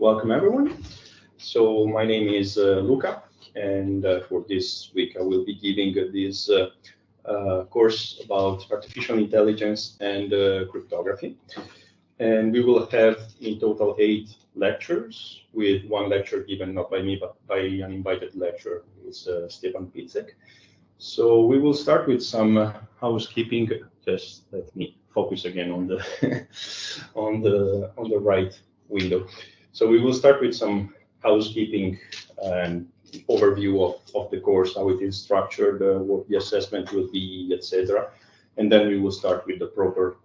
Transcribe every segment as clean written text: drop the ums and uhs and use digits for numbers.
Welcome everyone. So my name is Luca, and for this week I will be giving this course about artificial intelligence and cryptography. And we will have in total 8 lectures, with one lecture given not by me but by an invited lecturer, it's Stefan Picek. So we will start with some housekeeping. Just let me focus again on the on the right window. So we will start with some housekeeping and overview of the course, how it is structured, what the assessment will be, etc. And then we will start with the proper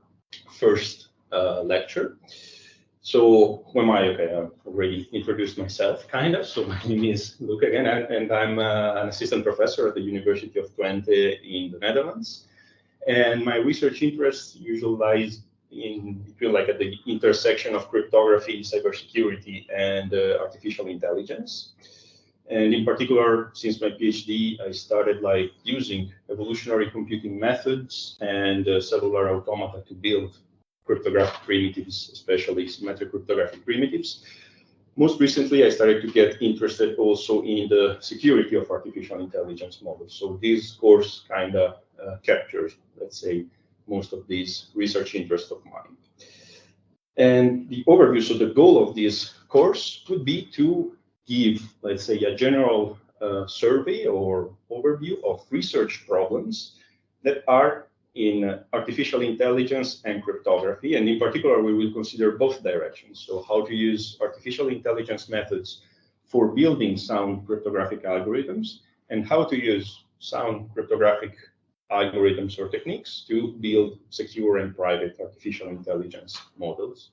first lecture. So who am I? Okay, I've already introduced myself, kind of. So my name is Luc again, and I'm an assistant professor at the University of Twente in the Netherlands. And my research interest usually lies in between, like at the intersection of cryptography, cybersecurity, and artificial intelligence. And in particular, since my PhD, I started like using evolutionary computing methods and cellular automata to build cryptographic primitives, especially symmetric cryptographic primitives. Most recently, I started to get interested also in the security of artificial intelligence models. So this course kind of captures, let's say, most of these research interests of mine. And the overview, so the goal of this course would be to give, let's say, a general survey or overview of research problems that are in artificial intelligence and cryptography. And in particular, we will consider both directions. So how to use artificial intelligence methods for building sound cryptographic algorithms, and how to use sound cryptographic algorithms or techniques to build secure and private artificial intelligence models.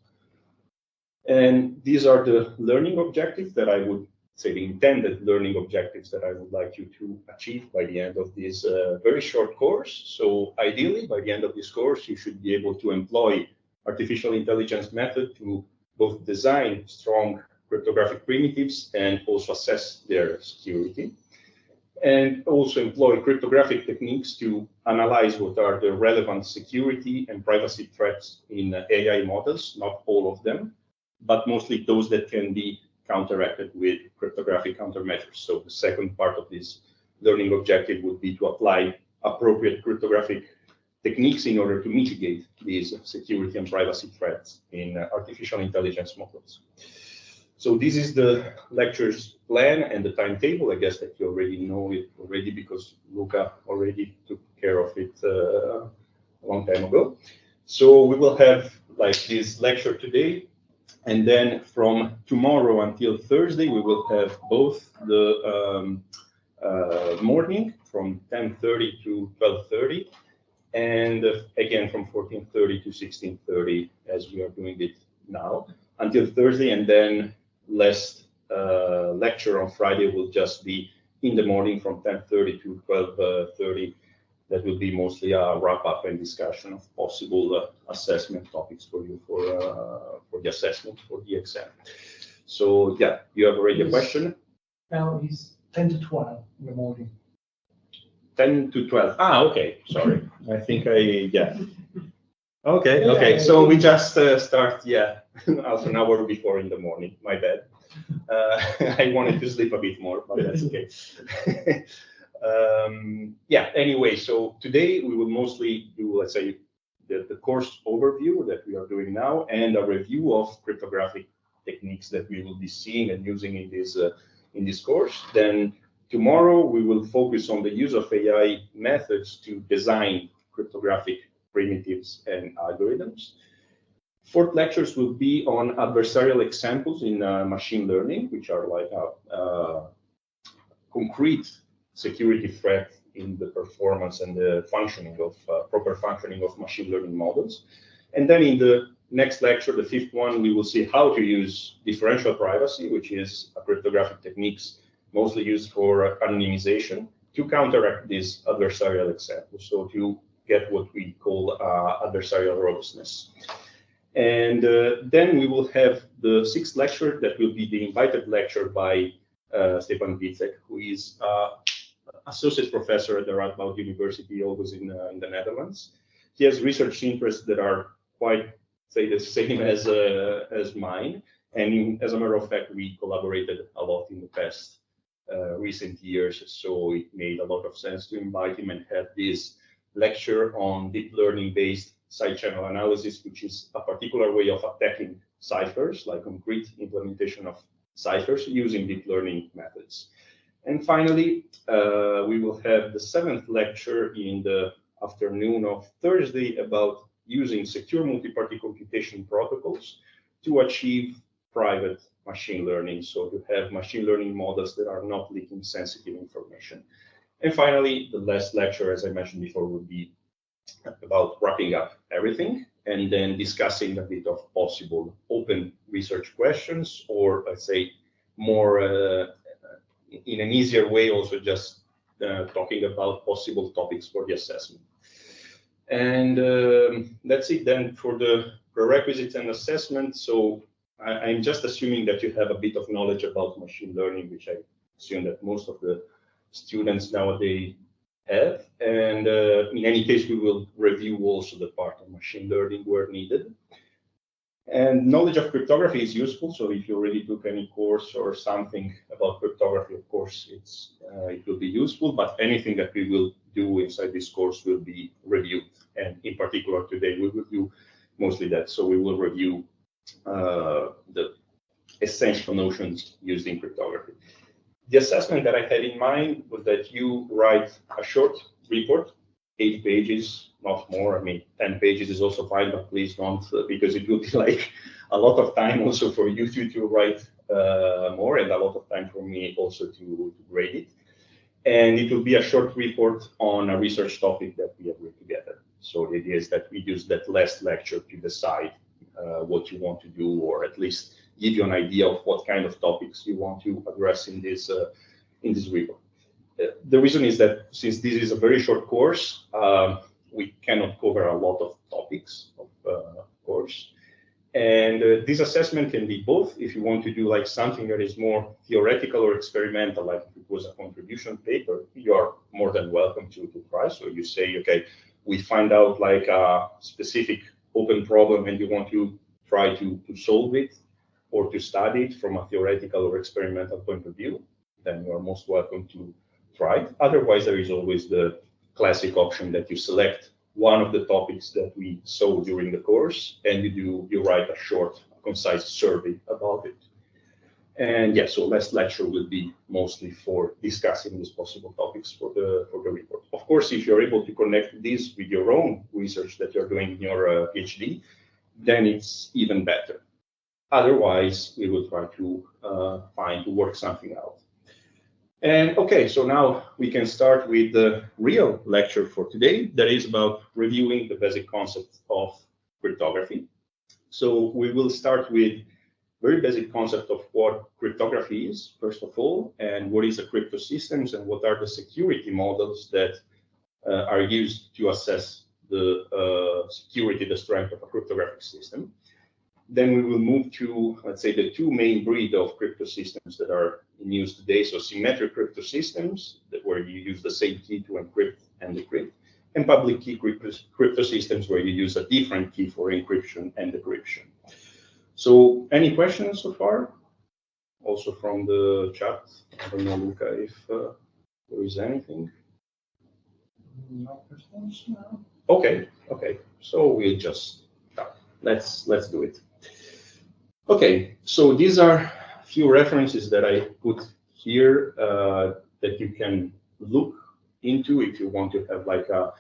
And these are the learning objectives that I would say, the intended learning objectives that I would like you to achieve by the end of this very short course. So ideally, by the end of this course, you should be able to employ artificial intelligence method to both design strong cryptographic primitives and also assess their security. And also employ cryptographic techniques to analyze what are the relevant security and privacy threats in AI models, not all of them, but mostly those that can be counteracted with cryptographic countermeasures. So the second part of this learning objective would be to apply appropriate cryptographic techniques in order to mitigate these security and privacy threats in artificial intelligence models. So this is the lecture's plan and the timetable. I guess that you already know it already because Luca already took care of it a long time ago. So we will have like this lecture today. And then from tomorrow until Thursday, we will have both the morning from 10:30 to 12:30, and again from 14:30 to 16:30, as we are doing it now, until Thursday. And then last lecture on Friday will just be in the morning from 10:30 to 12:30. That will be mostly a wrap-up and discussion of possible assessment topics for you for the assessment for the exam. So yeah, you have already a question? Now it's 10 to 12 in the morning. 10 to 12. Ah, okay. Sorry. I think yeah. Okay, okay. So we just start, yeah, also an hour before in the morning. My bad. I wanted to sleep a bit more, but that's okay. Yeah, anyway, so today we will mostly do, let's say, the course overview that we are doing now and a review of cryptographic techniques that we will be seeing and using in this course. Then tomorrow we will focus on the use of AI methods to design cryptographic primitives and algorithms. Fourth lectures will be on adversarial examples in machine learning, which are like a concrete security threat in the performance and the functioning of proper functioning of machine learning models. And then in the next lecture, the fifth one, we will see how to use differential privacy, which is a cryptographic techniques mostly used for anonymization to counteract these adversarial examples. So to get what we call adversarial robustness. And then we will have the sixth lecture that will be the invited lecture by Stefan Picek, who is associate professor at the Radboud University, always in the Netherlands. He has research interests that are quite, say, the same as mine, And as a matter of fact, we collaborated a lot in the past recent years, so it made a lot of sense to invite him and have this lecture on deep learning-based side channel analysis, which is a particular way of attacking ciphers, like concrete implementation of ciphers using deep learning methods. And finally, we will have the 7th lecture in the afternoon of Thursday about using secure multi-party computation protocols to achieve private machine learning. So you have machine learning models that are not leaking sensitive information. And finally, the last lecture, as I mentioned before, would be about wrapping up everything and then discussing a bit of possible open research questions, or let's say more in an easier way, also just talking about possible topics for the assessment. And that's it then for the prerequisites and assessment. So I'm just assuming that you have a bit of knowledge about machine learning, which I assume that most of the students nowadays have. And in any case, we will review also the part of machine learning where needed. And knowledge of cryptography is useful. So if you already took any course or something about cryptography, of course, it will be useful. But anything that we will do inside this course will be reviewed. And in particular, today, we will do mostly that. So we will review the essential notions used in cryptography. The assessment that I had in mind was that you write a short report, 8 pages, not more. I mean, 10 pages is also fine, but please don't, because it will be like a lot of time also for you to write more, and a lot of time for me also to grade it. And it will be a short report on a research topic that we agreed together. So the idea is that we use that last lecture to decide what you want to do, or at least give you an idea of what kind of topics you want to address in this report. The reason is that since this is a very short course, we cannot cover a lot of topics, of course. And this assessment can be both. If you want to do like something that is more theoretical or experimental, like if it was a contribution paper, you are more than welcome to try. So you say, okay, we find out like a specific open problem and you want to try to solve it or to study it from a theoretical or experimental point of view, then you are most welcome to try it. Otherwise, there is always the classic option that you select one of the topics that we saw during the course, and you write a short, concise survey about it. And yeah, so last lecture will be mostly for discussing these possible topics for the report. Of course, if you're able to connect this with your own research that you're doing in your PhD, then it's even better. Otherwise, we will try to work something out. And okay, so now we can start with the real lecture for today, that is about reviewing the basic concept of cryptography. So we will start with very basic concept of what cryptography is, first of all, and what is a cryptosystems, and what are the security models that are used to assess the security, the strength of a cryptographic system. Then we will move to, let's say, the 2 main breeds of cryptosystems that are in use today. So symmetric cryptosystems, where you use the same key to encrypt and decrypt, and public key cryptosystems, where you use a different key for encryption and decryption. So any questions so far? Also from the chat. I don't know, Luca, if there is anything. No questions now. Okay. So we'll just start. Let's do it. Okay, so these are a few references that I put here that you can look into if you want to have like a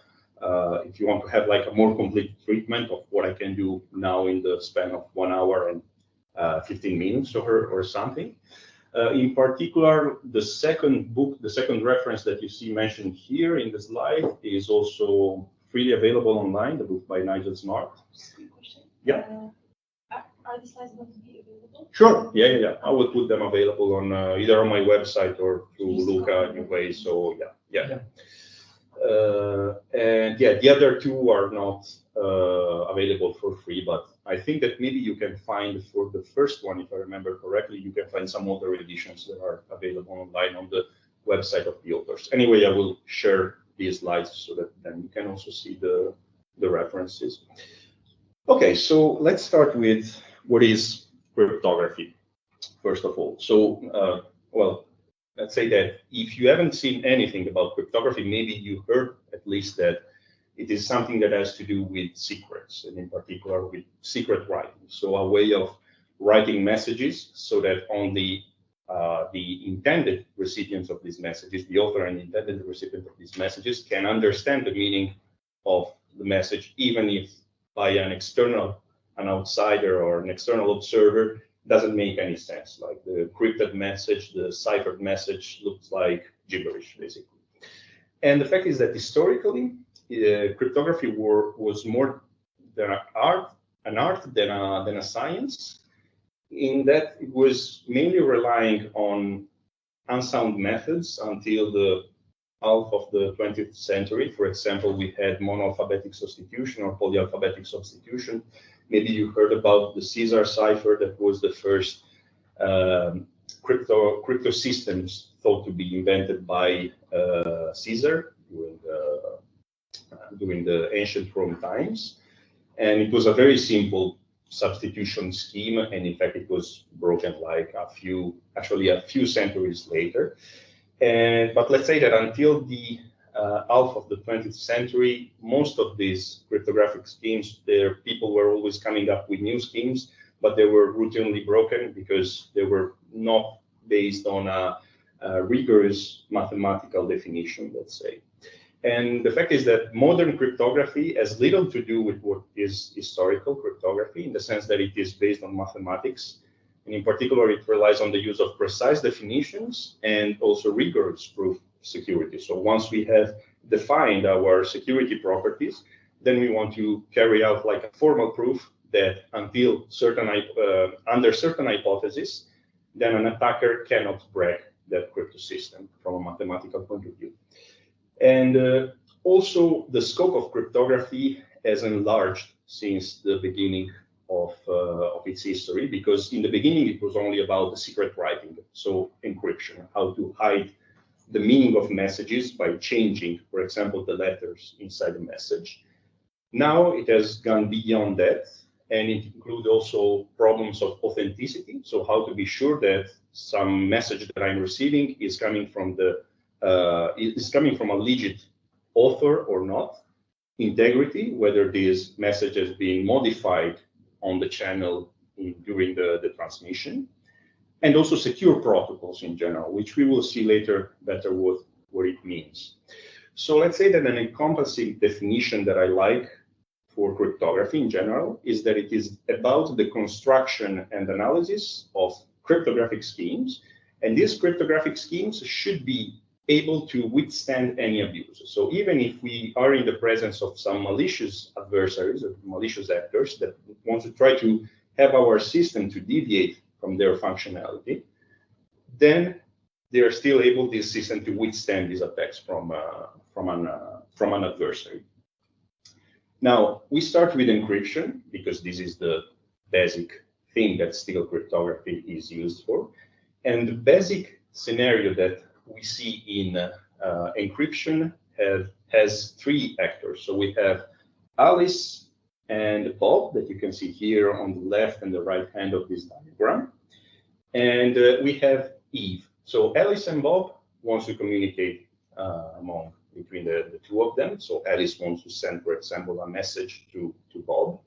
more complete treatment of what I can do now in the span of 1 hour and 15 minutes or something. In particular, the second book, the second reference that you see mentioned here in the slide is also freely available online, the book by Nigel Smart. Yeah. Are the slides going to be available? Sure. Yeah. I will put them available on either on my website or through Luca anyway. So yeah. And yeah, the other 2 are not available for free, but I think that maybe you can find for the first one, if I remember correctly, you can find some other editions that are available online on the website of the authors. Anyway, I will share these slides so that then you can also see the references. Okay, so let's start with what is cryptography, first of all. So, well, let's say that if you haven't seen anything about cryptography, maybe you heard at least that it is something that has to do with secrets, and in particular with secret writing. So a way of writing messages so that only the intended recipients of these messages, the author and intended recipient of these messages, can understand the meaning of the message, even if by an outsider or an external observer, doesn't make any sense. Like the encrypted message, the ciphered message looks like gibberish, basically. And the fact is that historically, cryptography was more than an art than a science, in that it was mainly relying on unsound methods until the half of the 20th century. For example, we had monoalphabetic substitution or polyalphabetic substitution. Maybe you heard about the Caesar cipher. That was the first crypto systems thought to be invented by Caesar during the ancient Rome times. And it was a very simple substitution scheme, and in fact it was broken like a few centuries later. But let's say that until the half of the 20th century, most of these cryptographic schemes, people were always coming up with new schemes, but they were routinely broken because they were not based on a rigorous mathematical definition, let's say. And the fact is that modern cryptography has little to do with what is historical cryptography, in the sense that it is based on mathematics. And in particular, it relies on the use of precise definitions and also rigorous proof security. So once we have defined our security properties, then we want to carry out like a formal proof that under certain hypotheses, then an attacker cannot break that crypto system from a mathematical point of view. And also the scope of cryptography has enlarged since the beginning of its history, because in the beginning it was only about the secret writing, so encryption, how to hide the meaning of messages by changing, for example, the letters inside the message. Now it has gone beyond that, and it includes also problems of authenticity, so how to be sure that some message that I'm receiving is coming from a legit author or not. Integrity, whether this message has been modified on the channel during the transmission, and also secure protocols in general, which we will see later better what it means. So let's say that an encompassing definition that I like for cryptography in general is that it is about the construction and analysis of cryptographic schemes, and these cryptographic schemes should be able to withstand any abuse. So even if we are in the presence of some malicious adversaries or malicious actors that want to try to have our system to deviate from their functionality, then they are still able, this system, to withstand these attacks from an adversary. Now, we start with encryption because this is the basic thing that still cryptography is used for. And the basic scenario that we see in encryption has three actors. So we have Alice and Bob that you can see here on the left and the right hand of this diagram. And we have Eve. So Alice and Bob wants to communicate between the two of them. So Alice wants to send, for example, a message to Bob.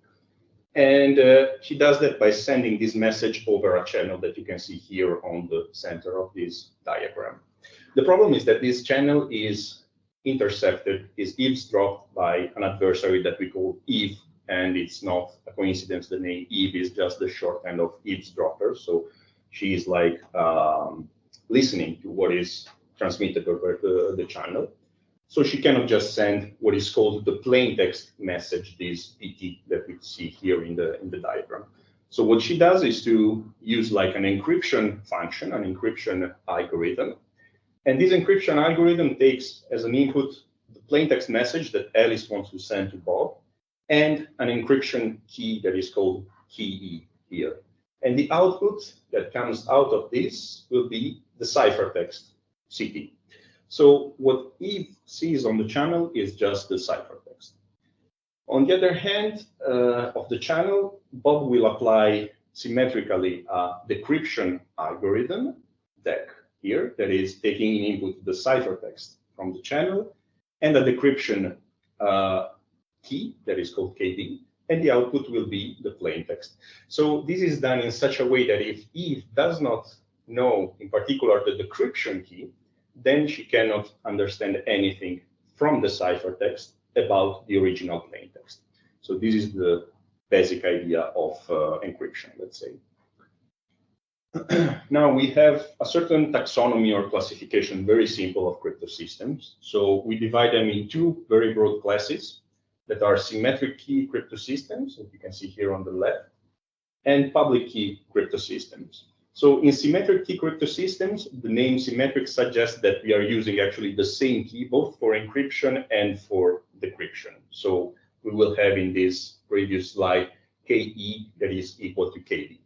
And she does that by sending this message over a channel that you can see here on the center of this diagram. The problem is that this channel is intercepted, is eavesdropped by an adversary that we call Eve, and it's not a coincidence. The name Eve is just the shorthand of eavesdropper. So she is like listening to what is transmitted over the channel. So she cannot just send what is called the plain text message, this PT that we see here in the diagram. So what she does is to use like an encryption function, an encryption algorithm. And this encryption algorithm takes as an input the plain text message that Alice wants to send to Bob, and an encryption key that is called key E here. And the output that comes out of this will be the ciphertext CT. So what Eve sees on the channel is just the ciphertext. On the other hand of the channel, Bob will apply symmetrically a decryption algorithm, DEC here, that is taking in input the ciphertext from the channel, and a decryption key that is called KD, and the output will be the plain text. So this is done in such a way that if Eve does not know, in particular, the decryption key, then she cannot understand anything from the ciphertext about the original plain text. So this is the basic idea of encryption, let's say. Now we have a certain taxonomy or classification, very simple, of cryptosystems. So we divide them in two very broad classes that are symmetric key cryptosystems, as you can see here on the left, and public key cryptosystems. So in symmetric key cryptosystems, the name symmetric suggests that we are using actually the same key both for encryption and for decryption. So we will have in this previous slide KE that is equal to KD.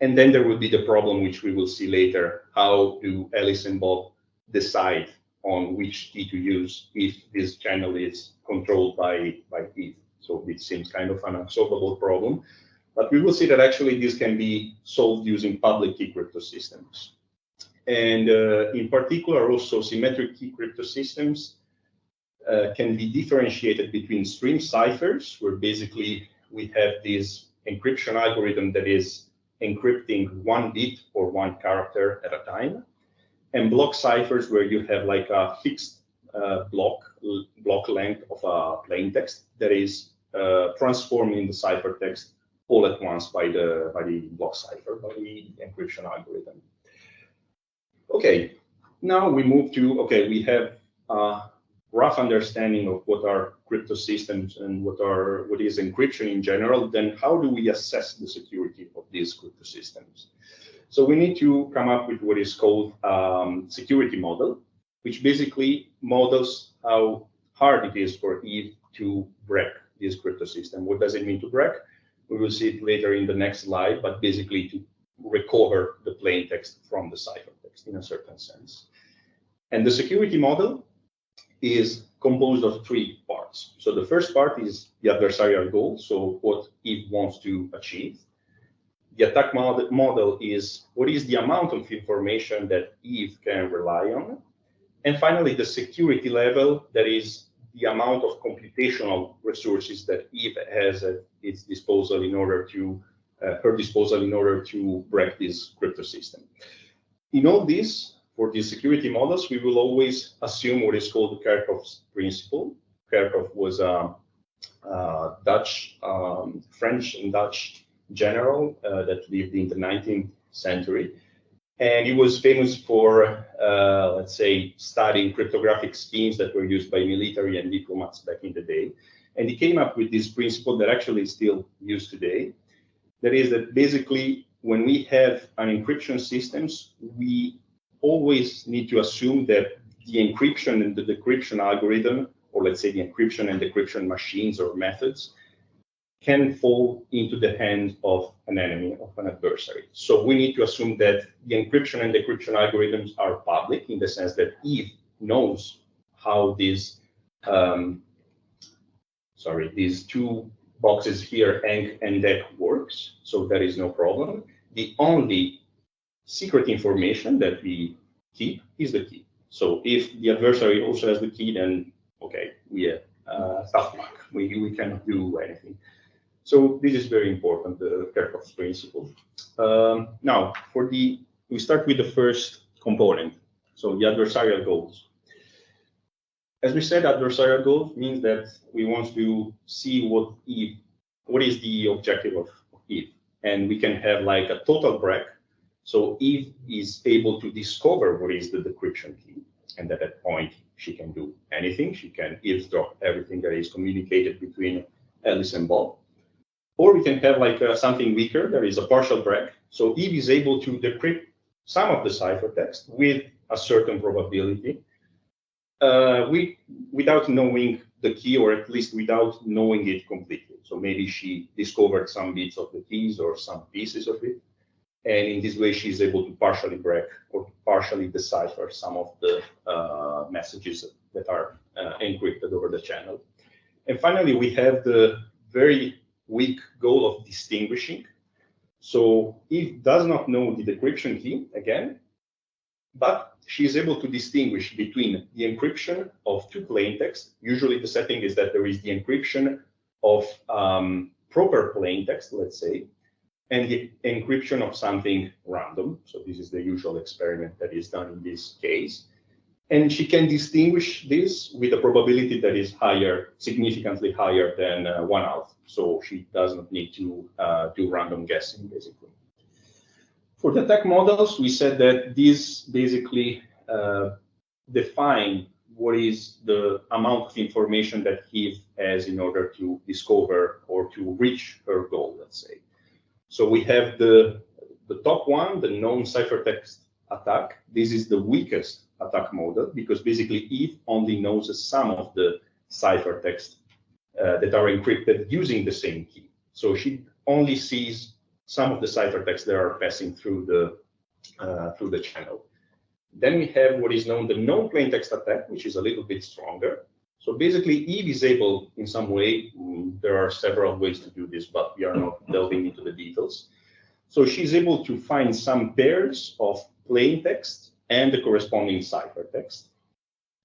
And then there will be the problem, which we will see later. How do Alice and Bob decide on which key to use if this channel is controlled by Eve? So it seems kind of an unsolvable problem. But we will see that actually this can be solved using public key cryptosystems. And in particular, also symmetric key cryptosystems can be differentiated between stream ciphers, where basically we have this encryption algorithm that is encrypting one bit or one character at a time, and block ciphers, where you have like a fixed block length of a plain text that is transformed in the ciphertext all at once by the block cipher, by the encryption algorithm. Okay, now we move to, okay, we have a rough understanding of what are cryptosystems and what is encryption in general. Then how do we assess the security of these cryptosystems? So we need to come up with what is called security model, which basically models how hard it is for Eve to break this cryptosystem. What does it mean to break? We will see it later in the next slide, but basically to recover the plain text from the ciphertext in a certain sense. And the security model is composed of three parts. So the first part is the adversarial goal, so what Eve wants to achieve. The attack model is what is the amount of information that Eve can rely on. And finally, the security level, that is the amount of computational resources that Eve has at its disposal in order to break this crypto system. In all this, for these security models, we will always assume what is called the Kerckhoffs's principle. Kerckhoff was a French and Dutch general that lived in the 19th century. And he was famous for, let's say, studying cryptographic schemes that were used by military and diplomats back in the day. And he came up with this principle that actually is still used today. That is that basically, when we have an encryption systems, we always need to assume that the encryption and the decryption algorithm, or let's say the encryption and decryption machines or methods, can fall into the hands of an enemy, of an adversary. So we need to assume that the encryption and decryption algorithms are public, in the sense that Eve knows how these two boxes here, Enc and Dec, works. So there is no problem. The only secret information that we keep is the key. So if the adversary also has the key, then okay, we have tough luck. We cannot do anything. So this is very important, the Kerckhoffs's principle. Now, we start with the first component, so the adversarial goals. As we said, adversarial goals means that we want to see what is the objective of Eve, and we can have like a total break. So Eve is able to discover what is the decryption key, and at that point she can do anything. She can eavesdrop everything that is communicated between Alice and Bob. Or we can have like something weaker, there is a partial break. So Eve is able to decrypt some of the ciphertext with a certain probability without knowing the key, or at least without knowing it completely. So maybe she discovered some bits of the keys or some pieces of it. And in this way, she is able to partially break or partially decipher some of the messages that are encrypted over the channel. And finally, we have the very weak goal of distinguishing. So Eve does not know the decryption key again, but she is able to distinguish between the encryption of two plain text. Usually the setting is that there is the encryption of proper plain text, let's say, and the encryption of something random. So this is the usual experiment that is done in this case. And she can distinguish this with a probability that is higher, significantly higher than 1/2. So she does not need to do random guessing, basically. For the attack models, we said that these basically define what is the amount of information that Eve has in order to discover or to reach her goal, let's say. So we have the top one, the known ciphertext attack. This is the weakest attack model because basically Eve only knows some of the ciphertext that are encrypted using the same key. So she only sees some of the ciphertext that are passing through the channel. Then we have what is known the known plaintext attack, which is a little bit stronger. So basically, Eve is able, in some way, there are several ways to do this, but we are not delving into the details. So she's able to find some pairs of plain text and the corresponding ciphertext.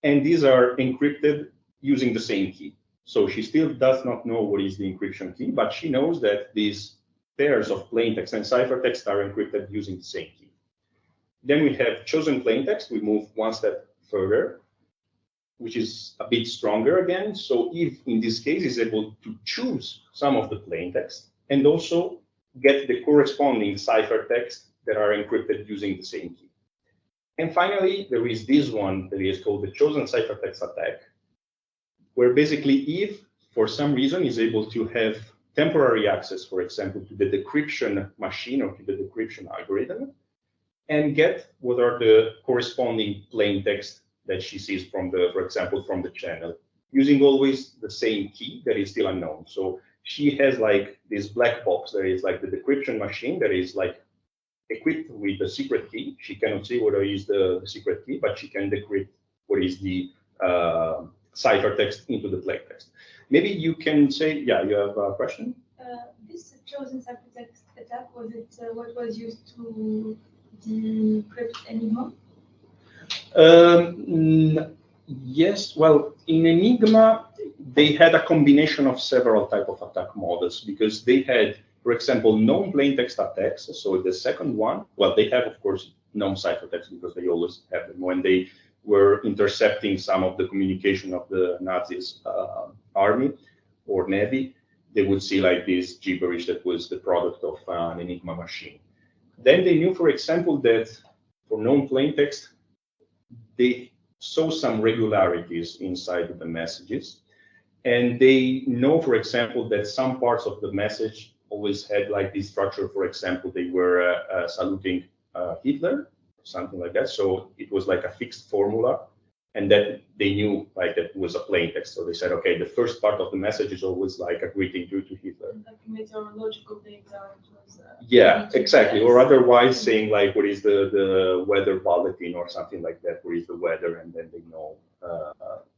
And these are encrypted using the same key. So she still does not know what is the encryption key, but she knows that these pairs of plain text and ciphertext are encrypted using the same key. Then we have chosen plain text. We move one step further, which is a bit stronger again. So Eve, in this case, is able to choose some of the plain text and also get the corresponding ciphertext that are encrypted using the same key. And finally, there is this one that is called the chosen ciphertext attack, where basically Eve, for some reason, is able to have temporary access, for example, to the decryption machine or to the decryption algorithm, and get what are the corresponding plain text that she sees from the, for example, from the channel, using always the same key that is still unknown. So she has like this black box that is like the decryption machine that is like equipped with the secret key. She cannot see what is the secret key, but she can decrypt what is the ciphertext into the plain text. Maybe you can say, yeah, you have a question? This chosen ciphertext attack, was it what was used to decrypt Enigma? Yes, well, in Enigma, they had a combination of several type of attack models because they had, for example, known plain text attacks. So the second one, well, they have, of course, known ciphertext because they always have them when they were intercepting some of the communication of the Nazis' army or navy. They would see like this gibberish that was the product of an Enigma machine. Then they knew, for example, that for known plain text, they saw some regularities inside the messages. And they know, for example, that some parts of the message always had like this structure. For example, they were saluting Hitler, something like that. So it was like a fixed formula. And that they knew like that was a plain text. So they said, okay, the first part of the message is always like a greeting to Hitler. Like meteorological data. Yeah, exactly. Or otherwise saying like, what is the weather bulletin or something like that? What is the weather? And then they know.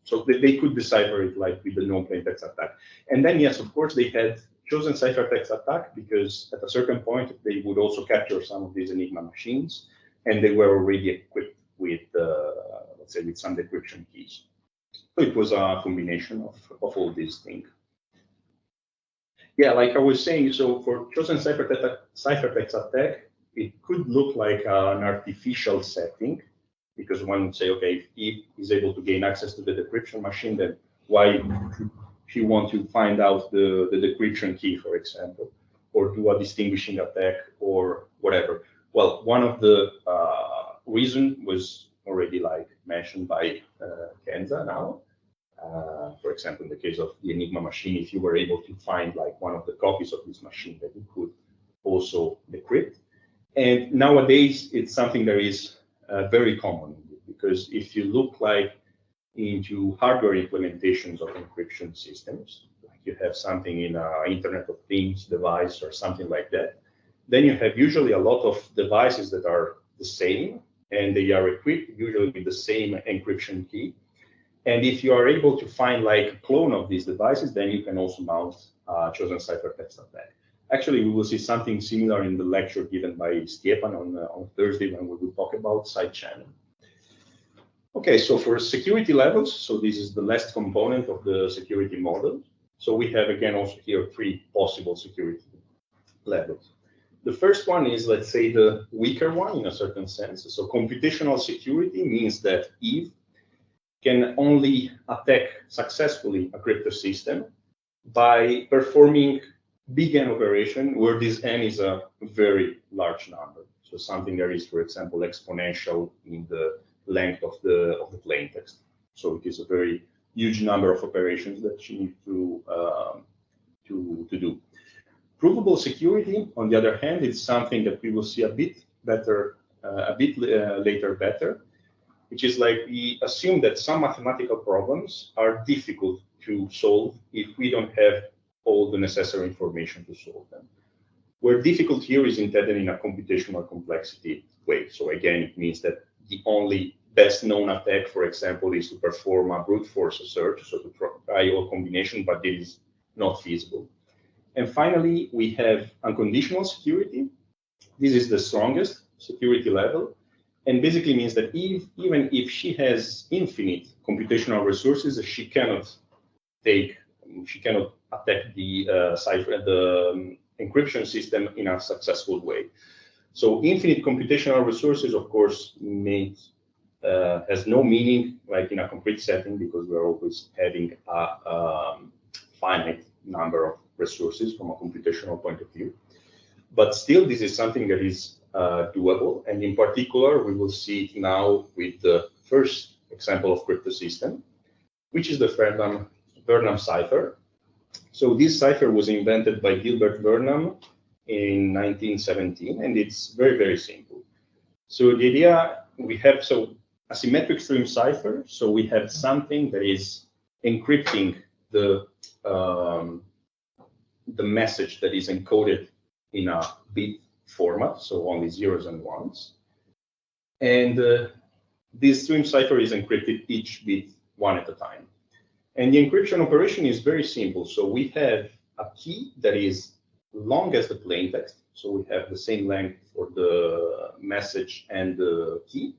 So they could decipher it like with the known plain text attack. And then, yes, of course, they had chosen ciphertext attack because at a certain point, they would also capture some of these Enigma machines. And they were already equipped with, let's say, with some decryption keys. So it was a combination of all these things. Yeah, like I was saying, so for chosen ciphertext attack, it could look like an artificial setting, because one would say, okay, if Eve is able to gain access to the decryption machine, then why should she want to find out the decryption key, for example, or do a distinguishing attack or whatever? Well, one of the reason was already like mentioned by Kenza now. For example, in the case of the Enigma machine, if you were able to find like one of the copies of this machine that you could also decrypt. And nowadays, it's something that is very common because if you look like into hardware implementations of encryption systems, like you have something in an Internet of Things device or something like that, then you have usually a lot of devices that are the same and they are equipped usually with the same encryption key. And if you are able to find like a clone of these devices, then you can also mount chosen ciphertext attack. Actually, we will see something similar in the lecture given by Stjepan on Thursday when we will talk about side channel. Okay, so for security levels, so this is the last component of the security model. So we have again also here 3 possible security levels. The first one is, let's say, the weaker one in a certain sense. So computational security means that Eve can only attack successfully a crypto system by performing big N operation where this N is a very large number. So something that is, for example, exponential in the length of the plain text. So it is a very huge number of operations that you need to do. Provable security, on the other hand, is something that we will see a bit better, later better, which is like we assume that some mathematical problems are difficult to solve if we don't have all the necessary information to solve them. Where difficult here is intended in a computational complexity way. So again, it means that the only best known attack, for example, is to perform a brute force search, so to try all combination, but this is not feasible. And finally, we have unconditional security. This is the strongest security level, and basically means that even if she has infinite computational resources, she cannot attack the cipher, the encryption system in a successful way. So infinite computational resources, of course, has no meaning like in a concrete setting because we're always having a finite number of resources from a computational point of view. But still, this is something that is doable. And in particular, we will see it now with the first example of crypto system, which is the Vernam cipher. So this cipher was invented by Gilbert Vernam in 1917, and it's very, very simple. So the idea we have, so a symmetric stream cipher, so we have something that is encrypting the message that is encoded in a bit format, so only zeros and ones. And this stream cipher is encrypted each bit one at a time. And the encryption operation is very simple. So we have a key that is long as the plain text. So we have the same length for the message and the key.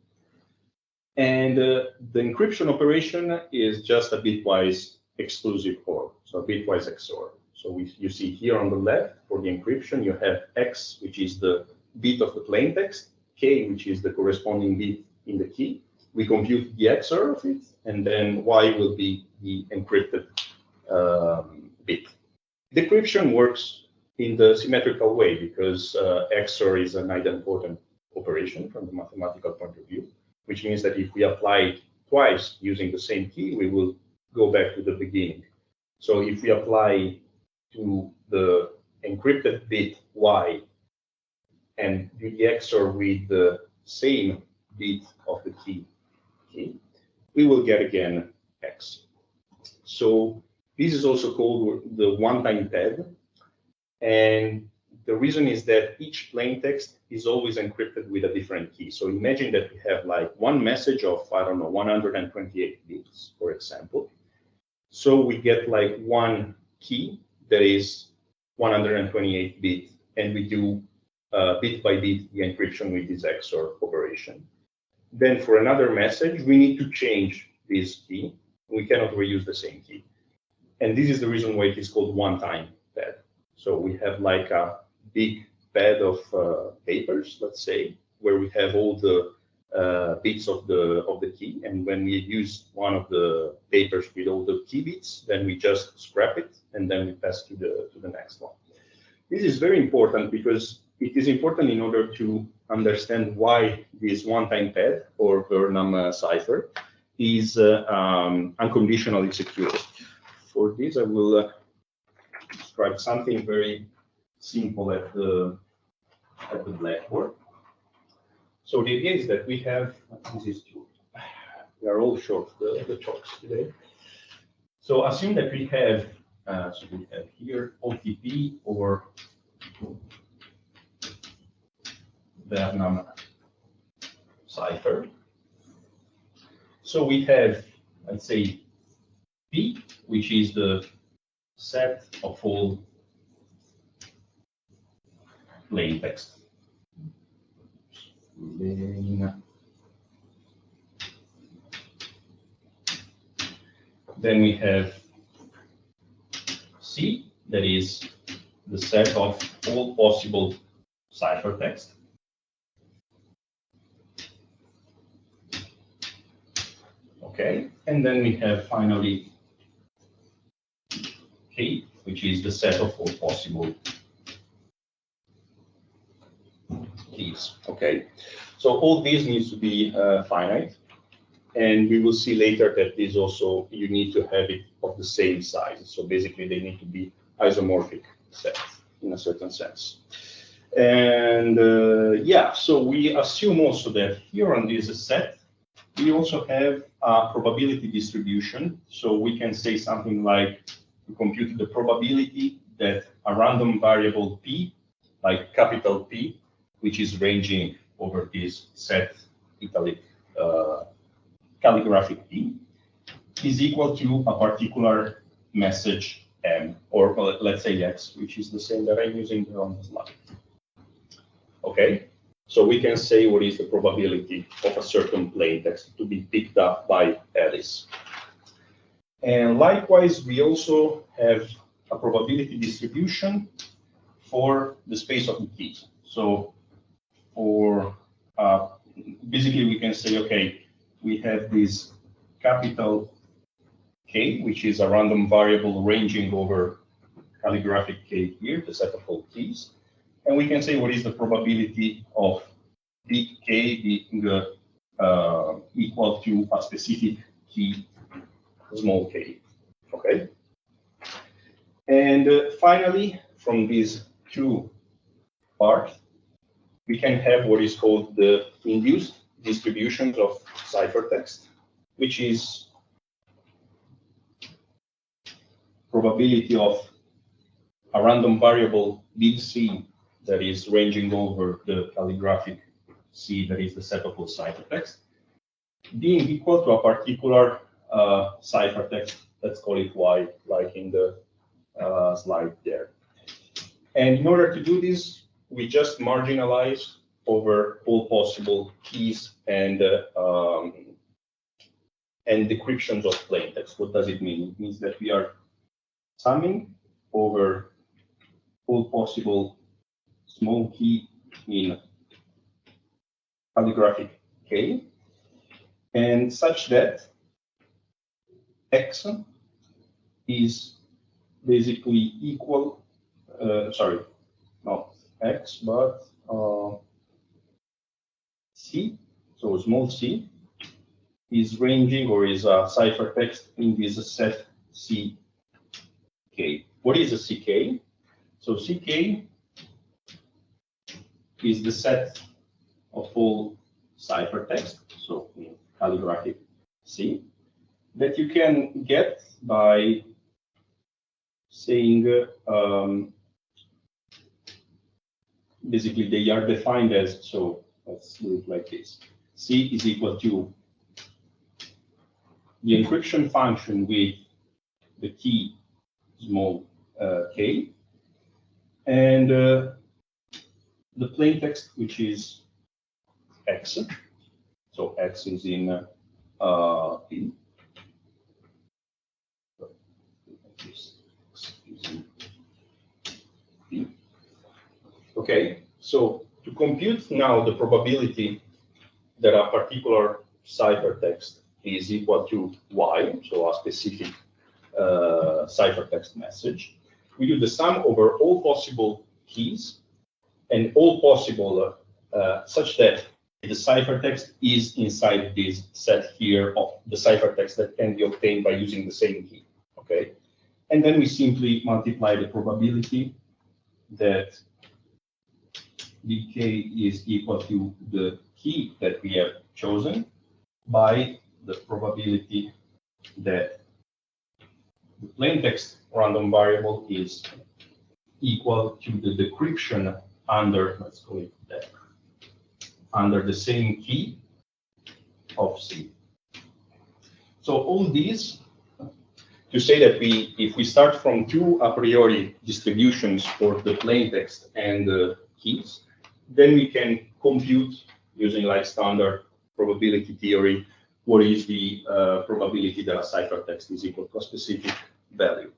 And the encryption operation is just a bitwise exclusive OR, so a bitwise XOR. So you see here on the left for the encryption, you have X, which is the bit of the plain text, K, which is the corresponding bit in the key. We compute the XOR of it, and then Y will be the encrypted bit. Decryption works in the symmetrical way because XOR is an idempotent operation from the mathematical point of view, which means that if we apply it twice using the same key, we will go back to the beginning. So if we apply to the encrypted bit Y and do the XOR with the same bit of the key, we will get again X. So this is also called the one-time pad. And the reason is that each plain text is always encrypted with a different key. So imagine that we have like one message of, I don't know, 128 bits, for example. So we get like one key that is 128 bits, and we do bit by bit the encryption with this XOR operation. Then for another message, we need to change this key. We cannot reuse the same key. And this is the reason why it is called one-time pad. So we have like a big pad of papers, let's say, where we have all the bits of the key. And when we use one of the papers with all the key bits, then we just scrap it and then we pass to the next one. This is very important because it is important in order to understand why this one-time pad or Vernam cipher is unconditionally secure. For this, I will describe something very simple at the blackboard. So the idea is that we have, we are all short the chalks today. So assume that we have, here OTP or Vernam cipher. So we have, let's say, P, which is the set of all plain text. Then we have C, that is the set of all possible ciphertext. Okay, and then we have finally K, which is the set of all possible keys. Okay, so all these needs to be finite, and we will see later that this also you need to have it of the same size. So basically, they need to be isomorphic sets in a certain sense. And yeah, so we assume also that here on this set, we also have a probability distribution. So we can say something like we compute the probability that a random variable P, like capital P, which is ranging over this set italic calligraphic P, is equal to a particular message M, or let's say X, which is the same that I'm using here on the slide. Okay, so we can say what is the probability of a certain plain text to be picked up by Alice. And likewise, we also have a probability distribution for the space of the keys. So for basically, we can say, okay, we have this capital K, which is a random variable ranging over calligraphic K here, the set of all keys. And we can say what is the probability of big K being equal to a specific key, small k. Okay. And finally, from these two parts, we can have what is called the induced distributions of ciphertext, which is probability of a random variable big C that is ranging over the calligraphic C, that is the set of all ciphertext, being equal to a particular ciphertext, let's call it Y, like in the slide there. And in order to do this, we just marginalize over all possible keys and decryptions of plain text. What does it mean? It means that we are summing over all possible small key in calligraphic K, and such that X is basically equal, sorry, not X, but C, so small c, is ranging or is a ciphertext in this set CK. What is a CK? So CK is the set of all ciphertext, so in calligraphic C, that you can get by saying basically they are defined as, so let's do it like this. C is equal to the encryption function with the key small k, and the plain text, which is X. So X is in P. Okay, so to compute now the probability that a particular ciphertext is equal to Y, so a specific ciphertext message, we do the sum over all possible keys and all possible such that the ciphertext is inside this set here of the ciphertext that can be obtained by using the same key. Okay, and then we simply multiply the probability that dk is equal to the key that we have chosen by the probability that the plain text random variable is equal to the decryption under, let's call it that, under the same key of C. So all these to say that if we start from two a priori distributions for the plain text and the keys. Then we can compute using like standard probability theory what is the probability that a ciphertext is equal to a specific value.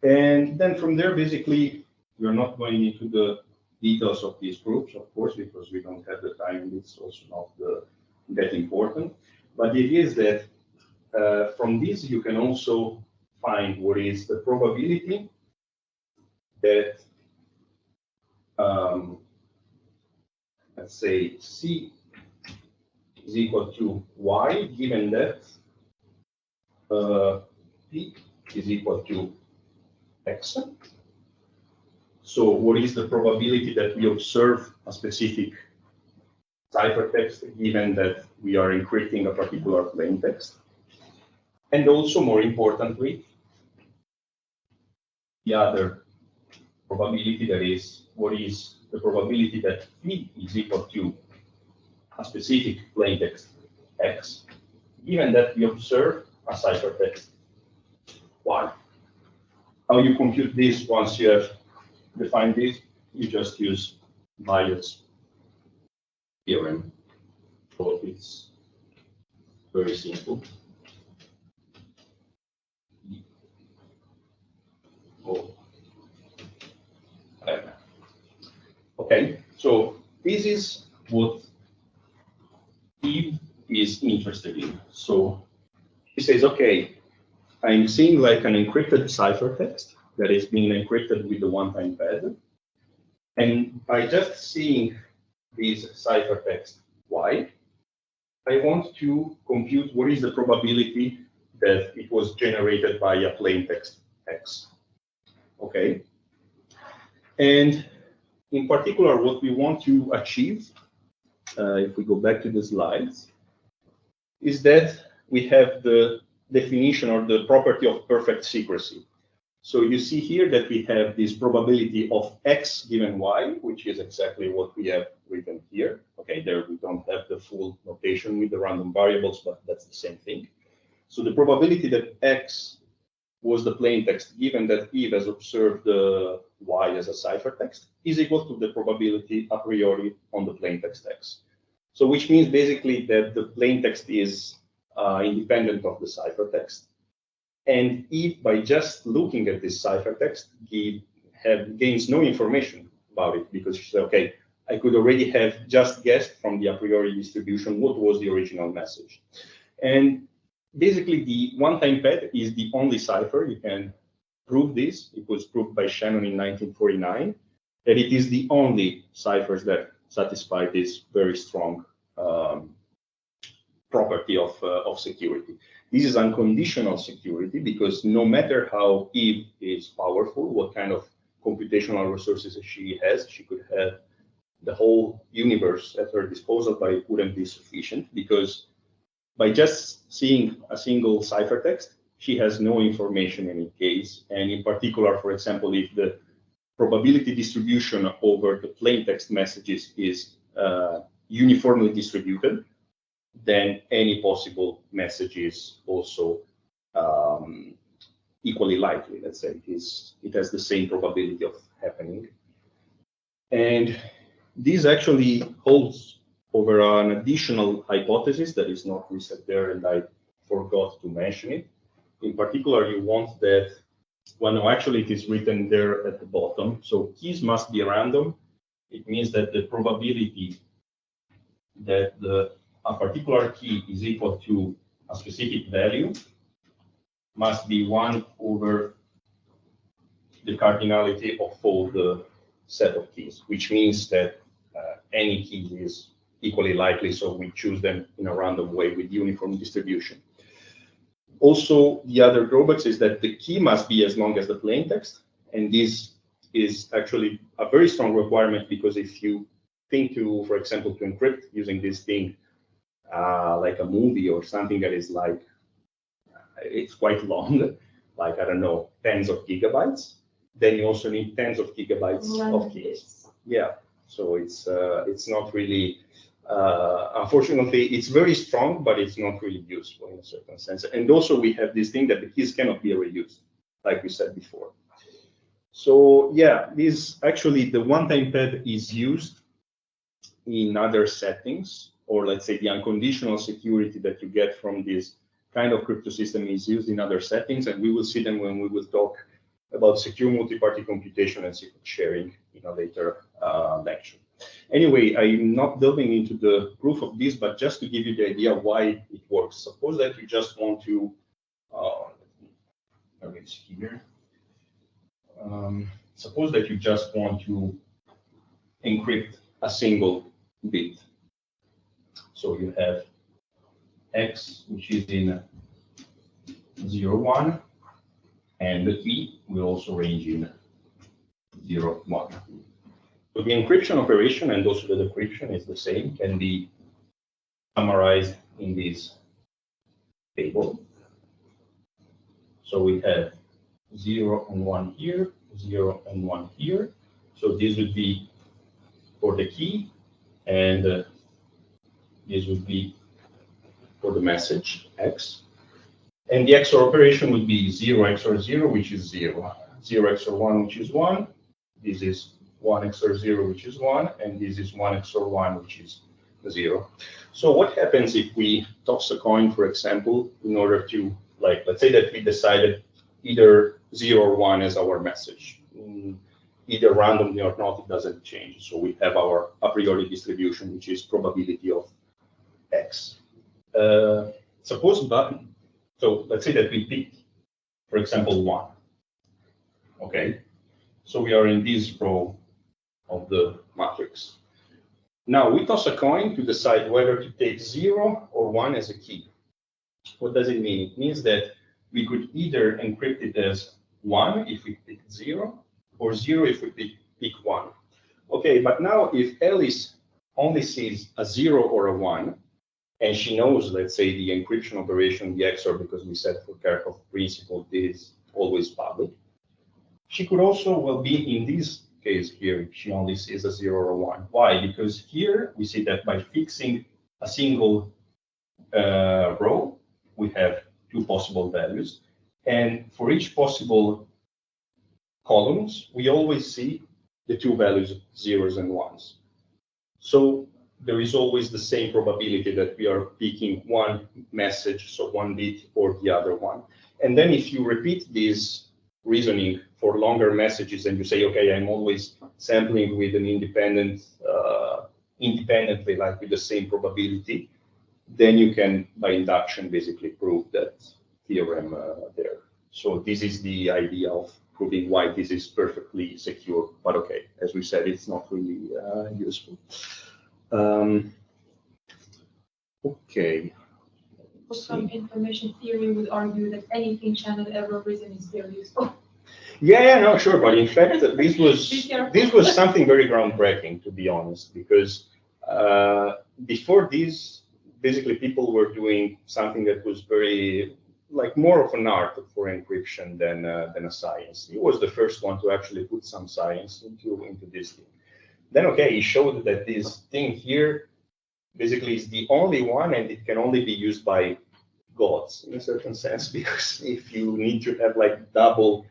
And then from there, basically, we're not going into the details of these proofs, of course, because we don't have the time, and it's also not that important. But the idea is that from this, you can also find what is the probability that, let's say, C is equal to Y, given that P is equal to X. So what is the probability that we observe a specific ciphertext given that we are encrypting a particular plain text? And also, more importantly, the other probability, that is, what is the probability that P is equal to a specific plain text X, given that we observe a ciphertext Y. How you compute this once you have defined this? You just use Bayes' theorem. So it's very simple. Okay, so this is what Eve is interested in. So he says, okay, I'm seeing like an encrypted ciphertext that is being encrypted with the one-time pad. And by just seeing this ciphertext Y, I want to compute what is the probability that it was generated by a plain text X. Okay. And in particular, what we want to achieve, if we go back to the slides, is that we have the definition or the property of perfect secrecy. So you see here that we have this probability of X given Y, which is exactly what we have written here. Okay, there we don't have the full notation with the random variables, but that's the same thing. So the probability that X was the plain text given that Eve has observed the Y as a ciphertext is equal to the probability a priori on the plain text X. So which means basically that the plain text is independent of the ciphertext. And Eve, by just looking at this ciphertext, gains no information about it, because she said, okay, I could already have just guessed from the a priori distribution what was the original message. And basically, the one-time pad is the only cipher. You can prove this. It was proved by Shannon in 1949, that it is the only ciphers that satisfy this very strong property of security. This is unconditional security, because no matter how Eve is powerful, what kind of computational resources she has, she could have the whole universe at her disposal, but it wouldn't be sufficient, because by just seeing a single ciphertext, she has no information in any case. And in particular, for example, if the probability distribution over the plain text messages is uniformly distributed, then any possible message is also equally likely. Let's say it has the same probability of happening. And this actually holds over an additional hypothesis that is not listed there, and I forgot to mention it. In particular, you want that, well, no, actually it is written there at the bottom. So keys must be random. It means that the probability that a particular key is equal to a specific value must be 1 over the cardinality of all the set of keys, which means that any key is equally likely, so we choose them in a random way with uniform distribution. Also, the other drawbacks is that the key must be as long as the plain text, and this is actually a very strong requirement, because if you think to, for example, to encrypt using this thing like a movie or something that is like, it's quite long, like, I don't know, tens of gigabytes, then you also need tens of gigabytes of keys. Yeah, so it's not really, unfortunately, it's very strong, but it's not really useful in a certain sense. And also we have this thing that the keys cannot be reused, like we said before. So yeah, this actually the one-time pad is used in other settings, or let's say the unconditional security that you get from this kind of crypto system is used in other settings, and we will see them when we will talk about secure multi-party computation and secret sharing in a later lecture. Anyway, I'm not delving into the proof of this, but just to give you the idea why it works. Suppose that you just want to, it's here. Suppose that you just want to encrypt a single bit. So you have X, which is in 0, 1, and the key will also range in 0, 1. So the encryption operation and also the decryption is the same, can be summarized in this table. So we have 0 and 1 here, 0 and 1 here. So this would be for the key, and this would be for the message, X. And the XOR operation would be 0 XOR 0, which is 0. 0 XOR 1, which is 1. This is 1 XOR 0, which is 1. And this is 1 XOR 1, which is 0. So what happens if we toss a coin, for example, in order to, like, let's say that we decided either 0 or 1 as our message. Either randomly or not, it doesn't change. So we have our a priori distribution, which is probability of X. Suppose button. So let's say that we pick, for example, 1. Okay. So we are in this row of the matrix. Now we toss a coin to decide whether to take 0 or 1 as a key. What does it mean? It means that we could either encrypt it as 1 if we pick 0, or 0 if we pick 1. Okay, but now if Alice only sees a 0 or a 1, and she knows, let's say, the encryption operation, the XOR, because we said for Kerckhoff principle, this is always public. She could also, well, be in this case here, if she only sees a 0 or a 1. Why? Because here we see that by fixing a single row, we have 2 possible values. And for each possible columns, we always see the 2 values, 0s and 1s. So there is always the same probability that we are picking one message, so one bit or the other one. And then if you repeat this reasoning for longer messages and you say, okay, I'm always sampling with an independently, like with the same probability, then you can, by induction, basically prove that theorem there. So this is the idea of proving why this is perfectly secure. But okay, as we said, it's not really useful. Okay. Some information theory would argue that anything channel error reason is very useful. Yeah, no, sure. But in fact, this was something very groundbreaking, to be honest, because before this, basically people were doing something that was very, like, more of an art for encryption than a science. He was the first one to actually put some science into this thing. Then, okay, he showed that this thing here basically is the only one, and it can only be used by gods in a certain sense, because if you need to have like double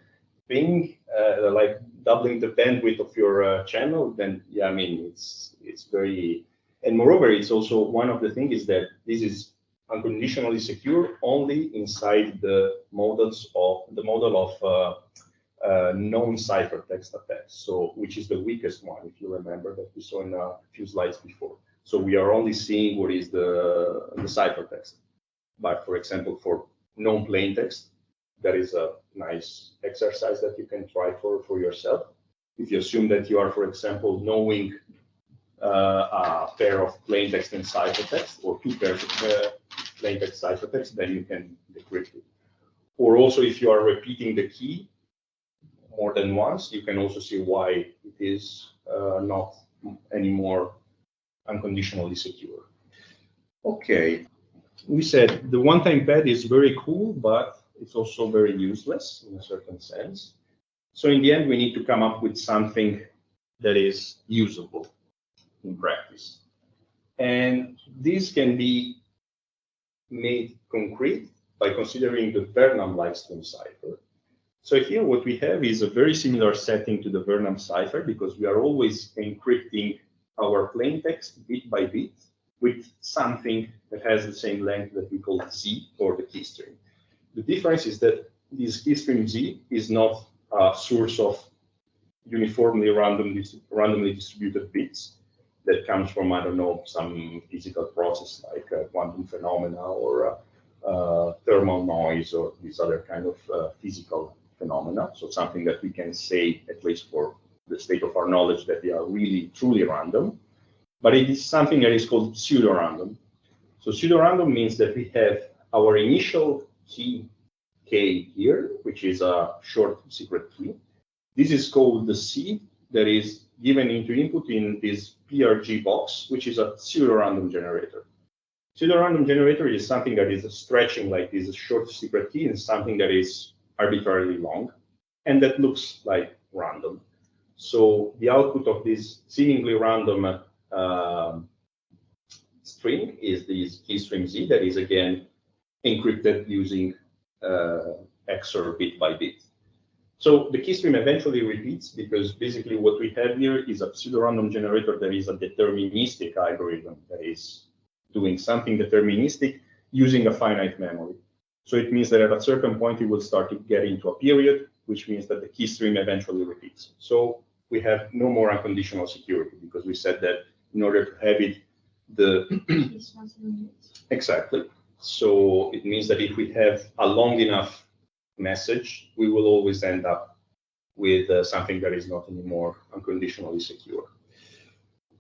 thing, like doubling the bandwidth of your channel, then yeah, I mean, it's very, and moreover, it's also one of the things is that this is unconditionally secure only inside the model of known ciphertext attacks, so which is the weakest one, if you remember, that we saw in a few slides before. So we are only seeing what is the ciphertext. But for example, for known plain text, that is a nice exercise that you can try for yourself. If you assume that you are, for example, knowing a pair of plain text and ciphertext, or 2 pairs of plain text ciphertext, then you can decrypt it. Or also, if you are repeating the key more than once, you can also see why it is not anymore unconditionally secure. Okay, we said the one-time pad is very cool, but it's also very useless in a certain sense. So in the end, we need to come up with something that is usable in practice. And this can be made concrete by considering the Vernam-like string cipher. So here what we have is a very similar setting to the Vernam cipher, because we are always encrypting our plain text bit by bit with something that has the same length that we call Z, or the key string. The difference is that this key string Z is not a source of uniformly randomly distributed bits that comes from, I don't know, some physical process like quantum phenomena or thermal noise or these other kind of physical phenomena. So something that we can say, at least for the state of our knowledge, that they are really truly random. But it is something that is called pseudorandom. So pseudorandom means that we have our initial key K here, which is a short secret key. This is called the seed that is given into input in this PRG box, which is a pseudorandom generator. Pseudorandom generator is something that is stretching like this short secret key and something that is arbitrarily long and that looks like random. So the output of this seemingly random string is this key string Z that is again encrypted using XOR bit by bit. So the key stream eventually repeats, because basically what we have here is a pseudorandom generator that is a deterministic algorithm that is doing something deterministic using a finite memory. So it means that at a certain point it will start to get into a period, which means that the key stream eventually repeats. So we have no more unconditional security, because we said that in order to have it, exactly. So it means that if we have a long enough message, we will always end up with something that is not anymore unconditionally secure.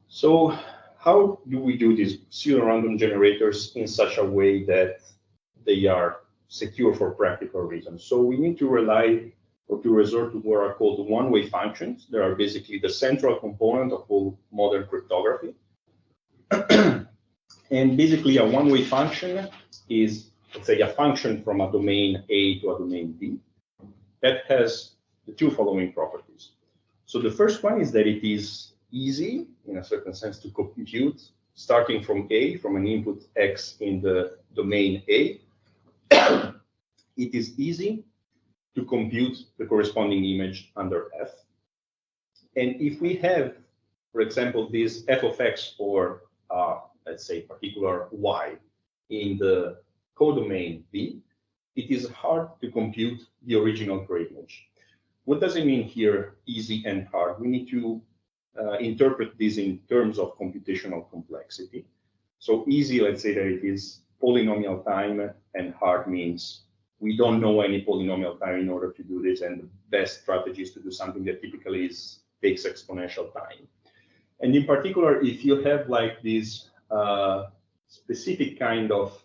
So how do we do these pseudorandom generators in such a way that they are secure for practical reasons? So we need to rely or to resort to what are called one-way functions. They are basically the central component of all modern cryptography. And basically a one-way function is, let's say, a function from a domain A to a domain B that has the two following properties. So the first one is that it is easy, in a certain sense, to compute starting from A, from an input X in the domain A. It is easy to compute the corresponding image under F. And if we have, for example, this F of X or let's say particular Y in the codomain B, it is hard to compute the original gray image. What does it mean here, easy and hard? We need to interpret this in terms of computational complexity. So easy, let's say that it is polynomial time, and hard means we don't know any polynomial time in order to do this, and the best strategy is to do something that typically takes exponential time. And in particular, if you have like these specific kind of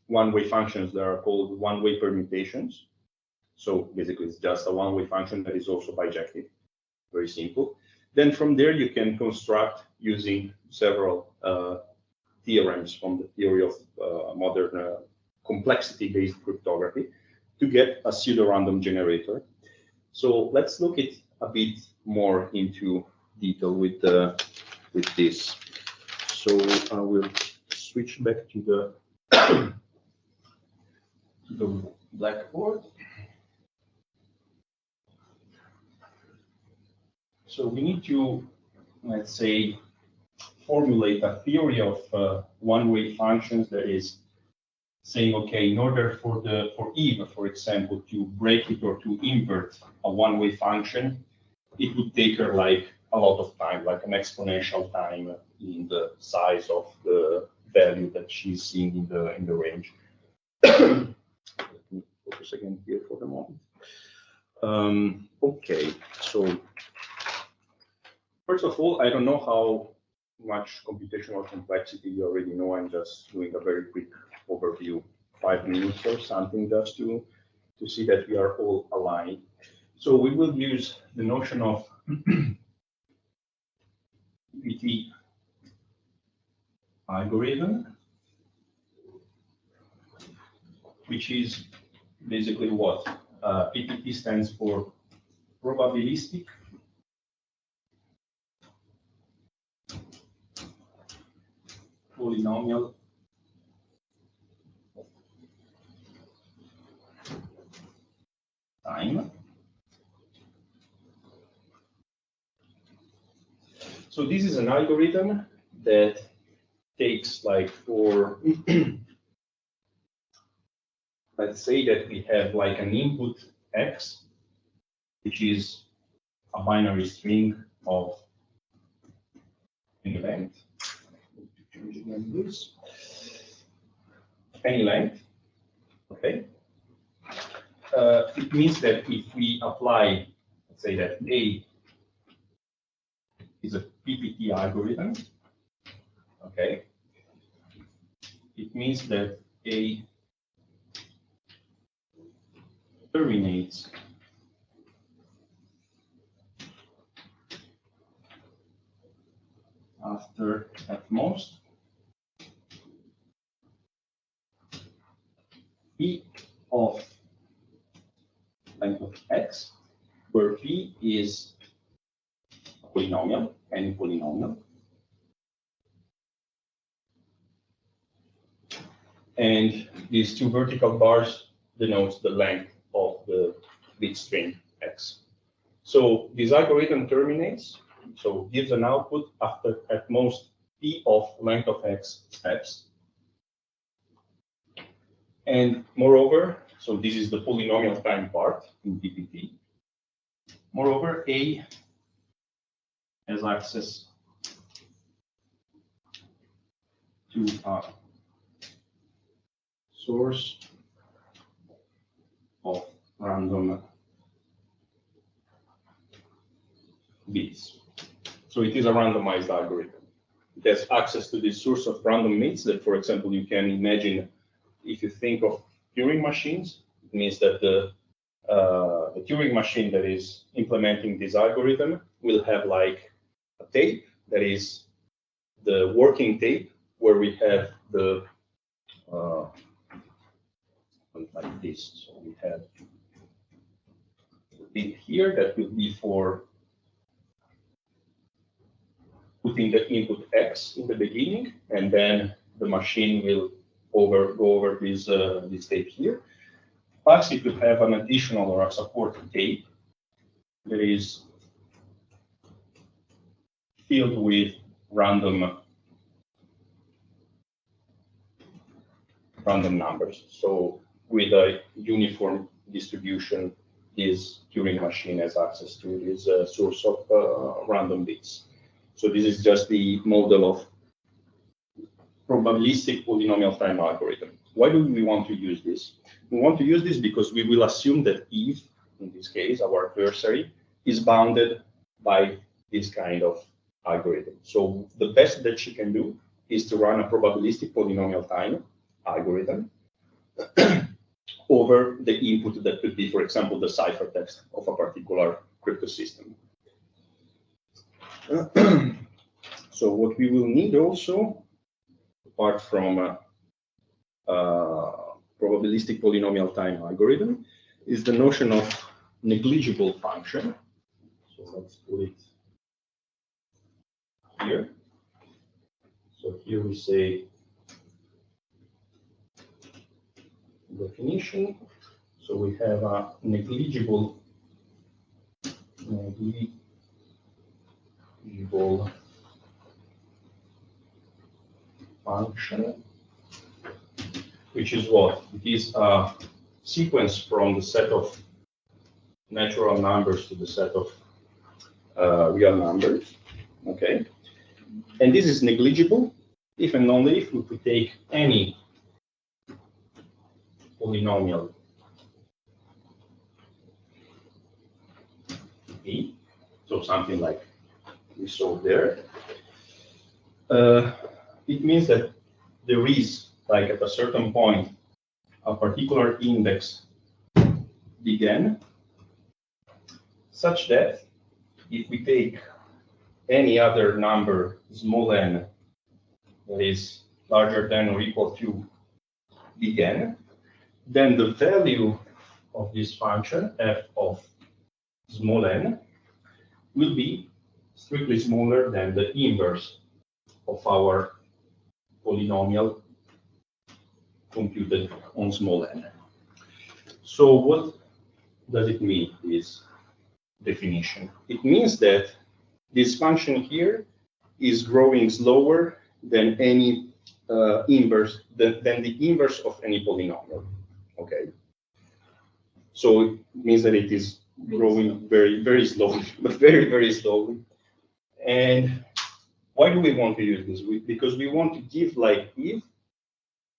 one-way functions that are called one-way permutations. So basically, it's just a one-way function that is also bijective, very simple. Then from there, you can construct using several theorems from the theory of modern complexity-based cryptography to get a pseudorandom generator. So let's look at a bit more into detail with this. So I will switch back to the blackboard. So we need to, let's say, formulate a theory of one-way functions that is saying, okay, in order for Eve, for example, to break it or to invert a one-way function, it would take her like a lot of time, like an exponential time in the size of the value that she's seeing in the range. Let me focus again here for the moment. Okay, so first of all, I don't know how much computational complexity you already know. I'm just doing a very quick overview, 5 minutes or something, just to see that we are all aligned. So we will use the notion of PPT algorithm, which is basically what? PPT stands for probabilistic polynomial time. So this is an algorithm that takes like for, let's say that we have like an input X, which is a binary string of any length. Any length, okay. It means that if we apply, let's say that A is a PPT algorithm, okay, it means that A terminates after at most P of length of X, where P is a polynomial, any polynomial. And these two vertical bars denotes the length of the bit string X. So this algorithm terminates, so gives an output after at most P of length of X steps. And moreover, so this is the polynomial time part in PPT. Moreover, A has access to a source of random bits. So it is a randomized algorithm. It has access to this source of random bits that, for example, you can imagine if you think of Turing machines, it means that the Turing machine that is implementing this algorithm will have like a tape that is the working tape where we have the like this. So we have a bit here that will be for putting the input X in the beginning, and then the machine will go over this this tape here. Plus, it will have an additional or a support tape that is filled with random numbers. So with a uniform distribution, this Turing machine has access to this source of random bits. So this is just the model of probabilistic polynomial time algorithm. Why do we want to use this? We want to use this because we will assume that if, in this case, our adversary is bounded by this kind of algorithm. So the best that she can do is to run a probabilistic polynomial time algorithm over the input that could be, for example, the ciphertext of a particular crypto system. So what we will need also, apart from probabilistic polynomial time algorithm, is the notion of negligible function. So let's put it here. So here we say definition. So we have a negligible function, which is what? It is a sequence from the set of natural numbers to the set of real numbers, okay? And this is negligible if and only if we take any polynomial p, so something like we saw there. It means that there is, like at a certain point, a particular index big such that if we take any other number small n that is larger than or equal to big N, then the value of this function f of small n will be strictly smaller than the inverse of our polynomial computed on small n. So what does it mean, this definition? It means that this function here is growing slower than any inverse, than the inverse of any polynomial. Okay. So it means that it is growing very, very slowly, but very, very slowly. And why do we want to use this? Because we want to give, like Eve,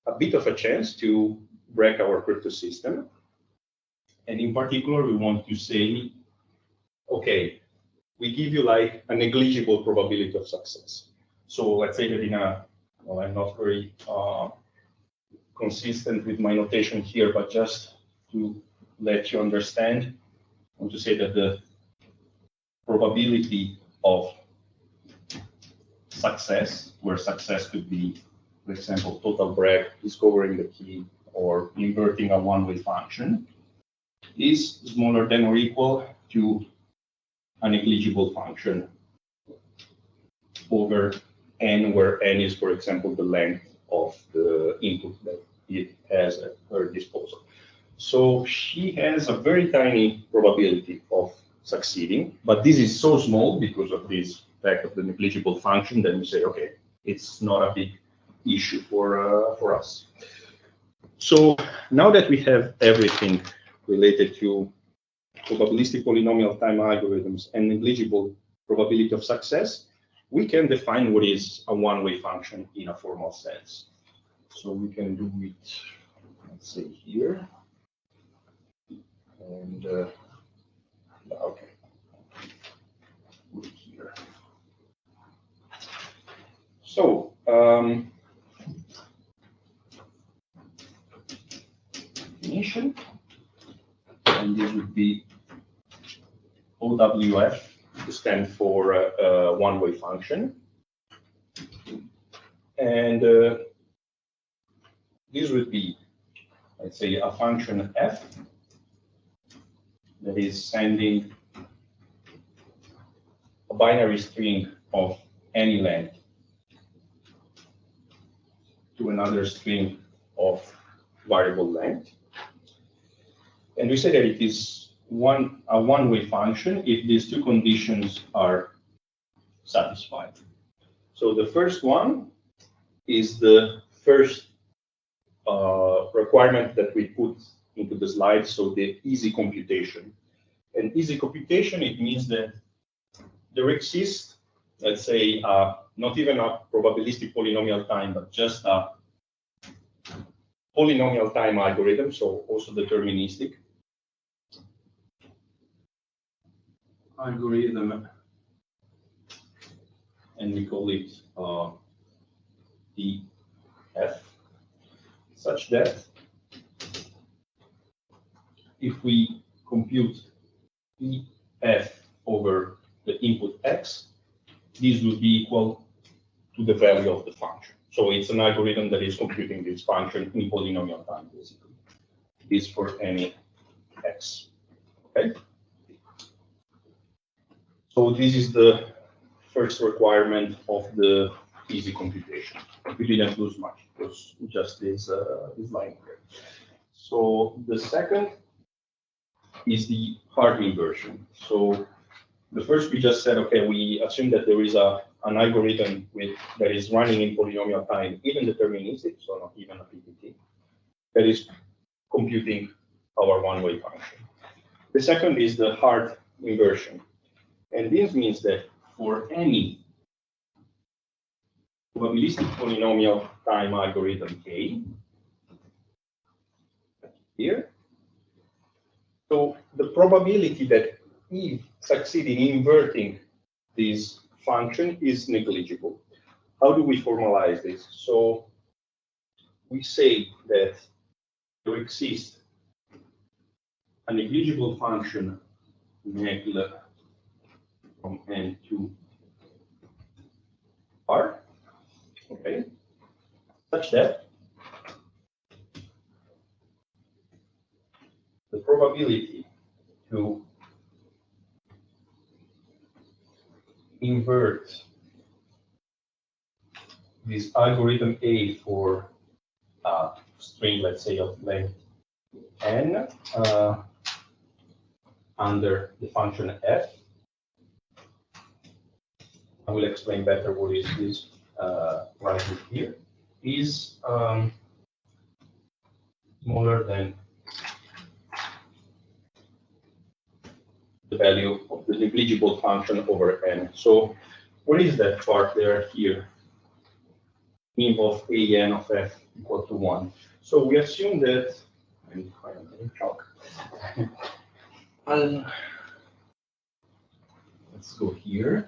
a bit of a chance to break our crypto system. And in particular, we want to say, okay, we give you like a negligible probability of success. So let's say that in a, well, I'm not very consistent with my notation here, but just to let you understand, I want to say that the probability of success, where success could be, for example, total break, discovering the key, or inverting a one-way function, is smaller than or equal to a negligible function over n, where n is, for example, the length of the input that it has at her disposal. So she has a very tiny probability of succeeding, but this is so small because of this fact of the negligible function that we say, okay, it's not a big issue for us. So now that we have everything related to probabilistic polynomial time algorithms and negligible probability of success, we can define what is a one-way function in a formal sense. So we can do it, let's say here, and okay, put it here. So definition, and this would be OWF, to stand for one-way function, and this would be, let's say, a function f that is sending a binary string of any length to another string of variable length. And we say that it is a one-way function if these two conditions are satisfied. So the first one is the first requirement that we put into the slide, so the easy computation. And easy computation, it means that there exists, let's say, not even a probabilistic polynomial time, but just a polynomial time algorithm, so also deterministic algorithm, and we call it EF, such that if we compute EF over the input x, this will be equal to the value of the function. So it's an algorithm that is computing this function in polynomial time, basically. This for any x. Okay. So this is the first requirement of the easy computation. We didn't lose much. It was just this line here. So the second is the hard inversion. So the first we just said, okay, we assume that there is an algorithm that is running in polynomial time, even deterministic, so not even a PPT, that is computing our one-way function. The second is the hard inversion. And this means that for any probabilistic polynomial time algorithm K, here, so the probability that E succeeds in inverting this function is negligible. How do we formalize this? So we say that there exists a negligible function negl from n to r, okay, such that the probability to invert this algorithm A for a string, let's say, of length n, under the function f. I will explain better what is this right here, is smaller than the value of the negligible function over n. So what is that part there here? Mean of an of f equal to 1. So we assume that, I need to find a chalk. Let's go here.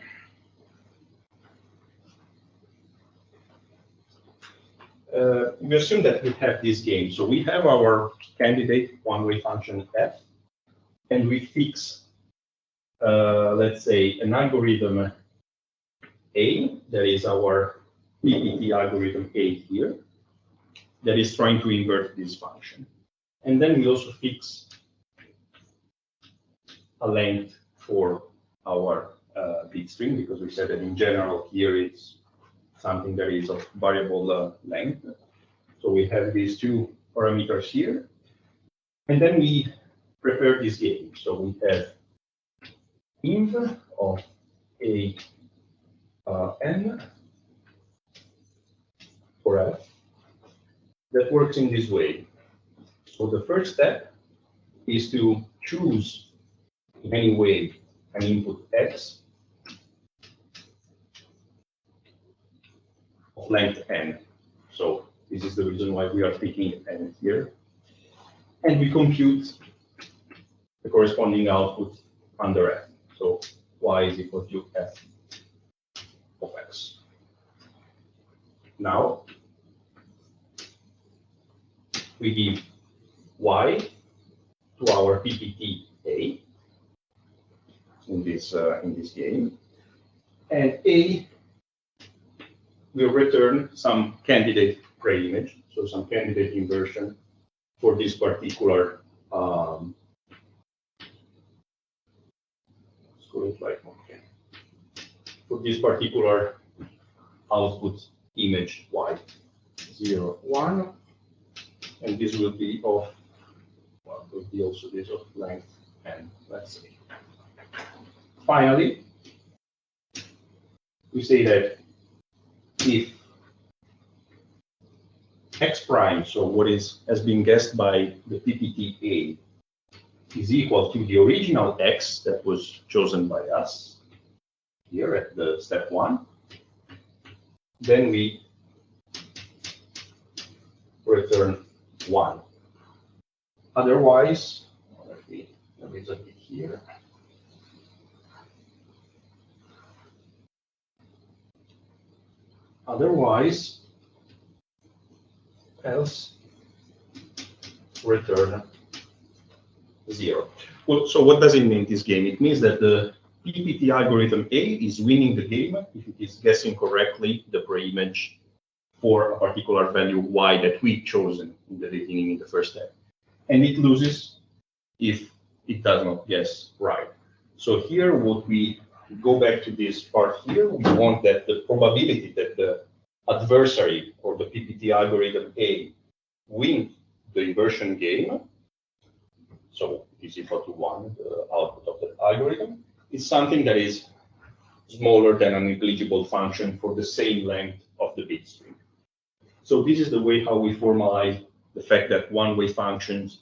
We assume that we have this game. So we have our candidate one-way function f, and we fix, let's say, an algorithm A, that is our PPT algorithm A here, that is trying to invert this function. And then we also fix a length for our bit string, because we said that in general here it's something that is of variable length. So we have these two parameters here. And then we prepare this game. So we have inv of a n for f that works in this way. So the first step is to choose in any way an input x of length n. So this is the reason why we are picking n here. And we compute the corresponding output under f. So y is equal to f of x. Now we give y to our PPT A in this game, and A will return some candidate preimage, so some candidate inversion for this particular for this particular output image y 0 1, and this will be of, well, will be also this of length n, let's say. Finally, we say that if x prime, so what has been guessed by the PPT A, is equal to the original x that was chosen by us here at the step 1, then we return 1. Otherwise, let me a bit here. Otherwise, else return 0. Well, so what does it mean, this game? It means that the PPT algorithm A is winning the game if it is guessing correctly the preimage for a particular value y that we chosen in the beginning in the first step. And it loses if it does not guess right. So here, what we go back to this part here, we want that the probability that the adversary or the PPT algorithm A win the inversion game, so is equal to 1, the output of the algorithm, is something that is smaller than a negligible function for the same length of the bit string. So this is the way how we formalize the fact that one-way functions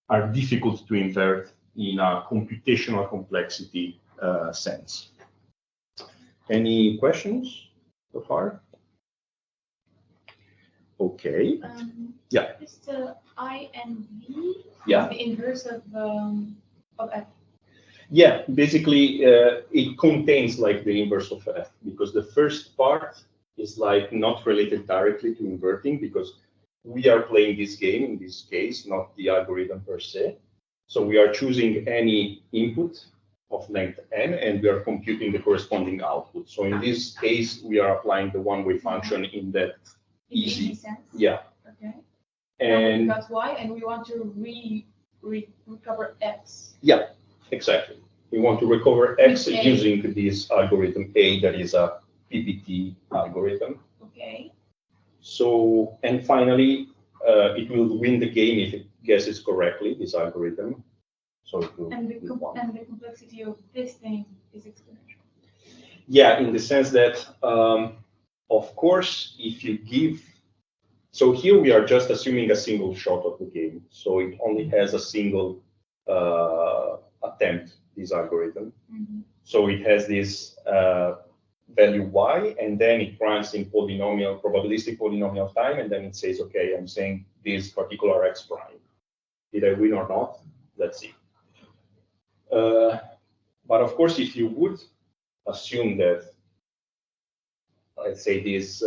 are difficult to invert in a computational complexity sense. Any questions so far? Okay. Yeah. Is the I and V Yeah. the inverse of f? Yeah, basically it contains like the inverse of f, because the first part is like not related directly to inverting, because we are playing this game in this case, not the algorithm per se. So we are choosing any input of length n, and we are computing the corresponding output. So in this case, we are applying the one-way function in that easy sense. Yeah. Okay. And Now we got y, and we want to recover x. yeah, exactly. We want to recover x With A. using this algorithm A, that is a PPT algorithm. Okay. So, and finally, it will win the game if it guesses correctly, this algorithm. So it will And be one. and the complexity of this thing is exponential. Yeah, in the sense that, of course, if you give, so here we are just assuming a single shot of the game. So it only has a single attempt, this algorithm. Mm-hmm. So it has this value y, and then it runs in polynomial, probabilistic polynomial time, and then it says, okay, I'm saying this particular x prime. Did I win or not? Let's see. But of course, if you would assume that, let's say, this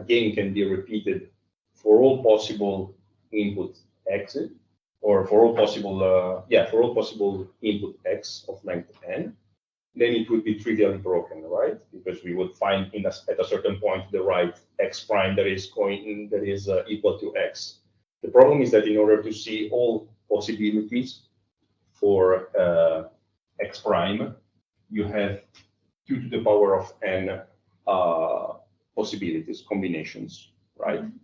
game can be repeated for all possible input x, or for all possible, for all possible input x of length n, then it would be trivially broken, right? Because we would find at a certain point the right x prime that is equal to x. The problem is that in order to see all possibilities for x prime, you have 2 to the power of n possibilities, combinations, right? Mm-hmm.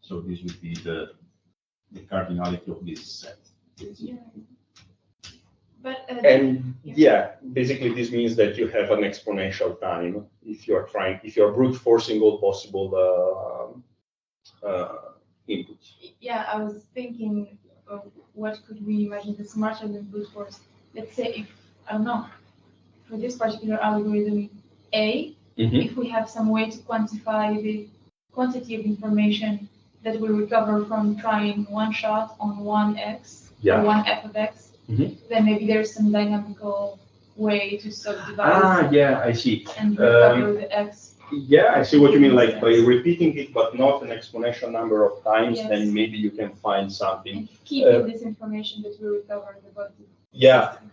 So this would be the cardinality of this set. Yeah. But And yeah, basically this means that you have an exponential time if you're brute forcing all possible inputs. yeah, I was thinking of what could we imagine the smarter than brute force. Let's say if, I don't know, for this particular algorithm A, if we have some way to quantify the quantity of information that we recover from trying one shot on one x or one f of x, then maybe there's some dynamical way to subdivide Yeah, I see. and recover the x. Yeah, I see what you mean. Like by repeating it, but not an exponential number of times, Yes. then maybe you can find something. And keeping this information that we recovered about the Yeah. system.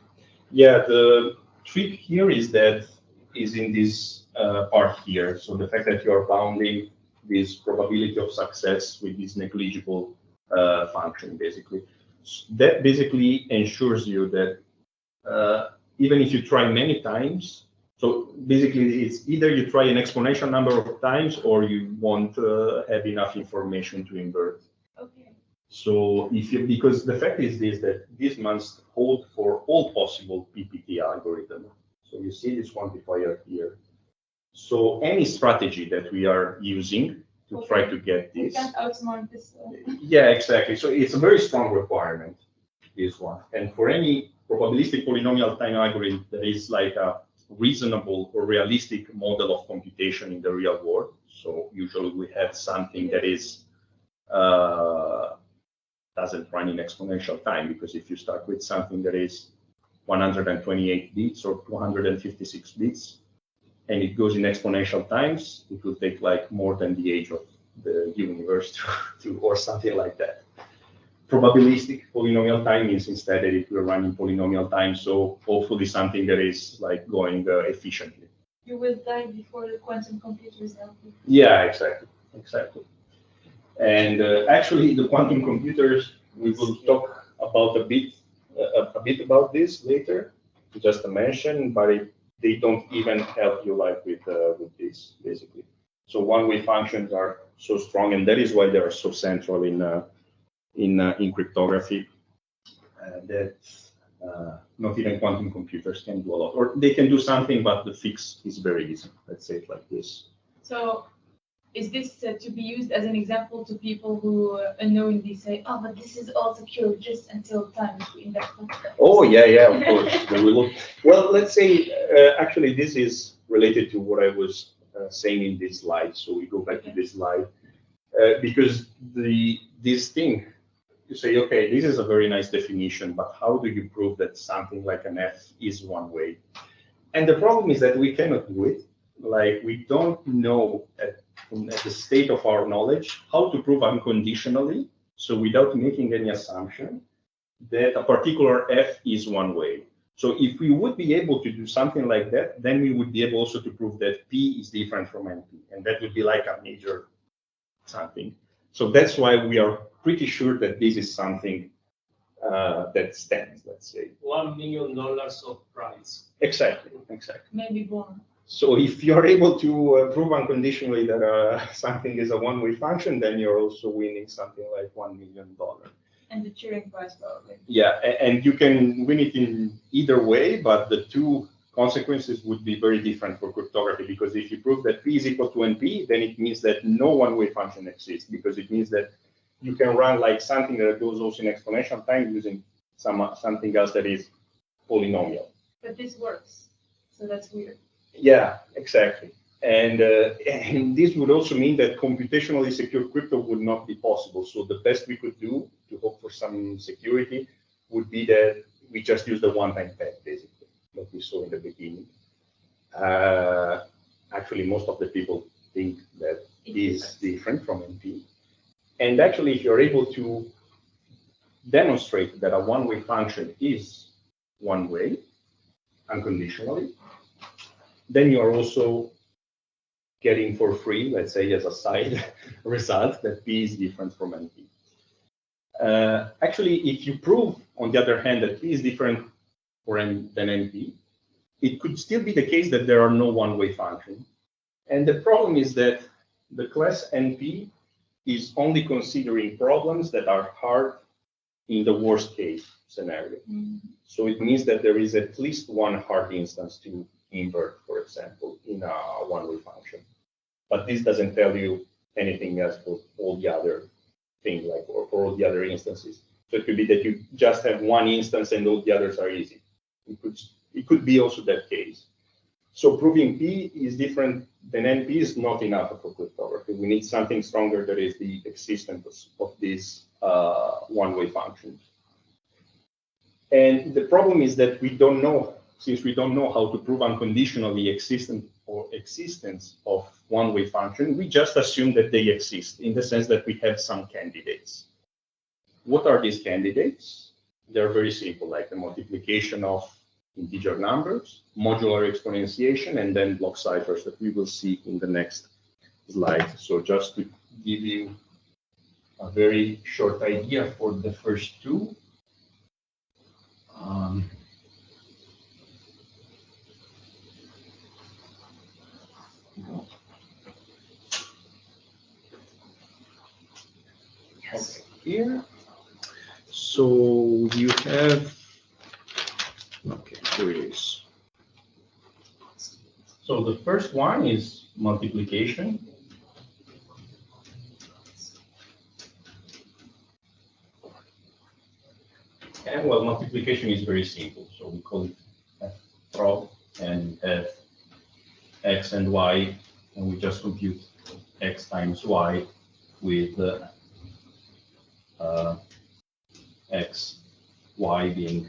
Yeah, the trick here is in this part here. So the fact that you are bounding this probability of success with this negligible function, basically. That basically ensures you that even if you try many times, so basically it's either you try an exponential number of times or you won't have enough information to invert. Okay. So because the fact is that this must hold for all possible PPT algorithm. So you see this quantifier here. So any strategy that we are using to try to get We this. can't outsmart this. Yeah, exactly. So it's a very strong requirement, this one. And for any probabilistic polynomial time algorithm, there is like a reasonable or realistic model of computation in the real world. So usually we have something that is doesn't run in exponential time, because if you start with something that is 128 bits or 256 bits, and it goes in exponential times, it will take like more than the age of the universe to or something like that. Probabilistic polynomial time means instead that it will run in polynomial time, so hopefully something that is like going efficiently. You will die before the quantum computers help you. Yeah, exactly. And actually, the quantum computers, we will talk about a bit about this later, just to mention, but they don't even help you like with this, basically. So one-way functions are so strong, and that is why they are so central in cryptography. That not even quantum computers can do a lot, or they can do something, but the fix is very easy. Let's say it like this. So is this to be used as an example to people who unknowingly say, oh, but this is all secure just until time if we invest in that? Oh, yeah, of course. Well, let's say, actually, this is related to what I was saying in this slide. So we go back to this slide. Because this thing, you say, okay, this is a very nice definition, but how do you prove that something like an F is one way? And the problem is that we cannot do it. Like, we don't know at the state of our knowledge how to prove unconditionally, so without making any assumption, that a particular F is one way. So if we would be able to do something like that, then we would be able also to prove that P is different from NP, and that would be like a major something. So that's why we are pretty sure that this is something that stands, let's say. $1 million of price. Exactly. Maybe more. So if you're able to prove unconditionally that something is a one-way function, then you're also winning something like $1 million. And the Turing prize, probably. Yeah, and you can win it in either way, but the two consequences would be very different for cryptography, because if you prove that P is equal to NP, then it means that no one-way function exists, because it means that you can run like something that goes also in exponential time using something else that is polynomial. But this works, so that's weird. Yeah, exactly. And this would also mean that computationally secure crypto would not be possible. So the best we could do to hope for some security would be that we just use the one-time peg, basically, that we saw in the beginning. Actually, most of the people think that it is different from NP. And actually, if you're able to demonstrate that a one-way function is one-way, unconditionally, then you are also getting for free, let's say as a side result, that P is different from NP. Actually, if you prove, on the other hand, that P is different than NP, it could still be the case that there are no one-way functions. And the problem is that the class NP is only considering problems that are hard in the worst case scenario. So it means that there is at least one hard instance to invert, for example, in a one-way function. But this doesn't tell you anything else for all the other things, like or for all the other instances. So it could be that you just have one instance and all the others are easy. It could be also that case. So proving P is different than NP is not enough for cryptography. We need something stronger, that is the existence of these one-way functions. And the problem is that we don't know, since we don't know how to prove unconditionally existence of one-way function, we just assume that they exist, in the sense that we have some candidates. What are these candidates? They're very simple, like the multiplication of integer numbers, modular exponentiation, and then block ciphers that we will see in the next slide. So just to give you a very short idea for the first two. Okay, here. So you have, okay, here it is. So the first one is multiplication. And well, multiplication is very simple. So we call it prob, and have x and y, and we just compute x times y with x, y being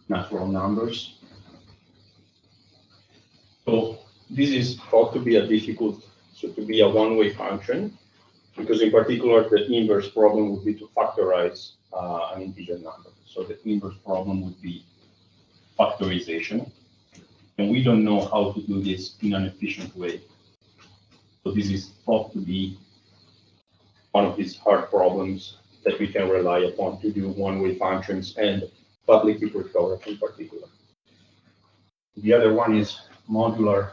natural numbers. So this is thought to be a difficult, so to be a one-way function, because in particular the inverse problem would be to factorize an integer number. So the inverse problem would be factorization, and we don't know how to do this in an efficient way. So this is thought to be one of these hard problems that we can rely upon to do one-way functions and public key cryptography in particular. The other one is modular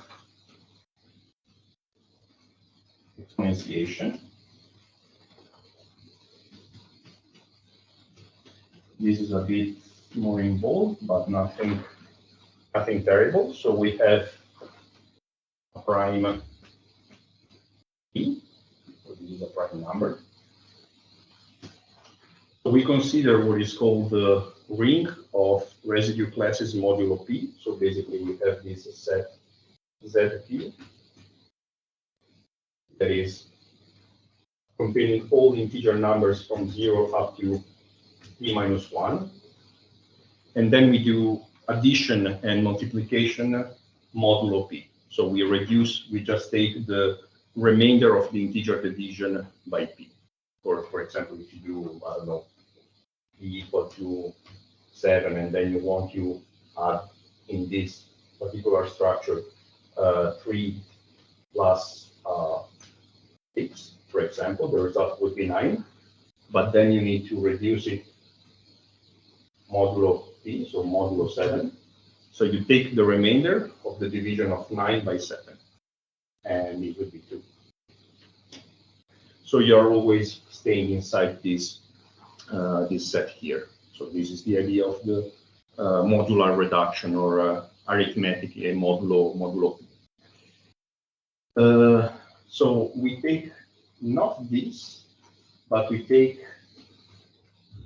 exponentiation. This is a bit more involved, but nothing terrible. So we have a prime p, so this is a prime number. So we consider what is called the ring of residue classes modulo p. So basically we have this set ZP that is containing all integer numbers from 0 up to p minus 1. And then we do addition and multiplication modulo p. So we just take the remainder of the integer division by p. Or for example, if you do, I don't know, p equal to 7, and then you want to add in this particular structure 3 plus 6, for example, the result would be 9. But then you need to reduce it modulo p, so modulo 7. So you take the remainder of the division of 9 by 7, and it would be 2. So you're always staying inside this this set here. So this is the idea of the modular reduction or arithmetic modulo. So we take not this, but we take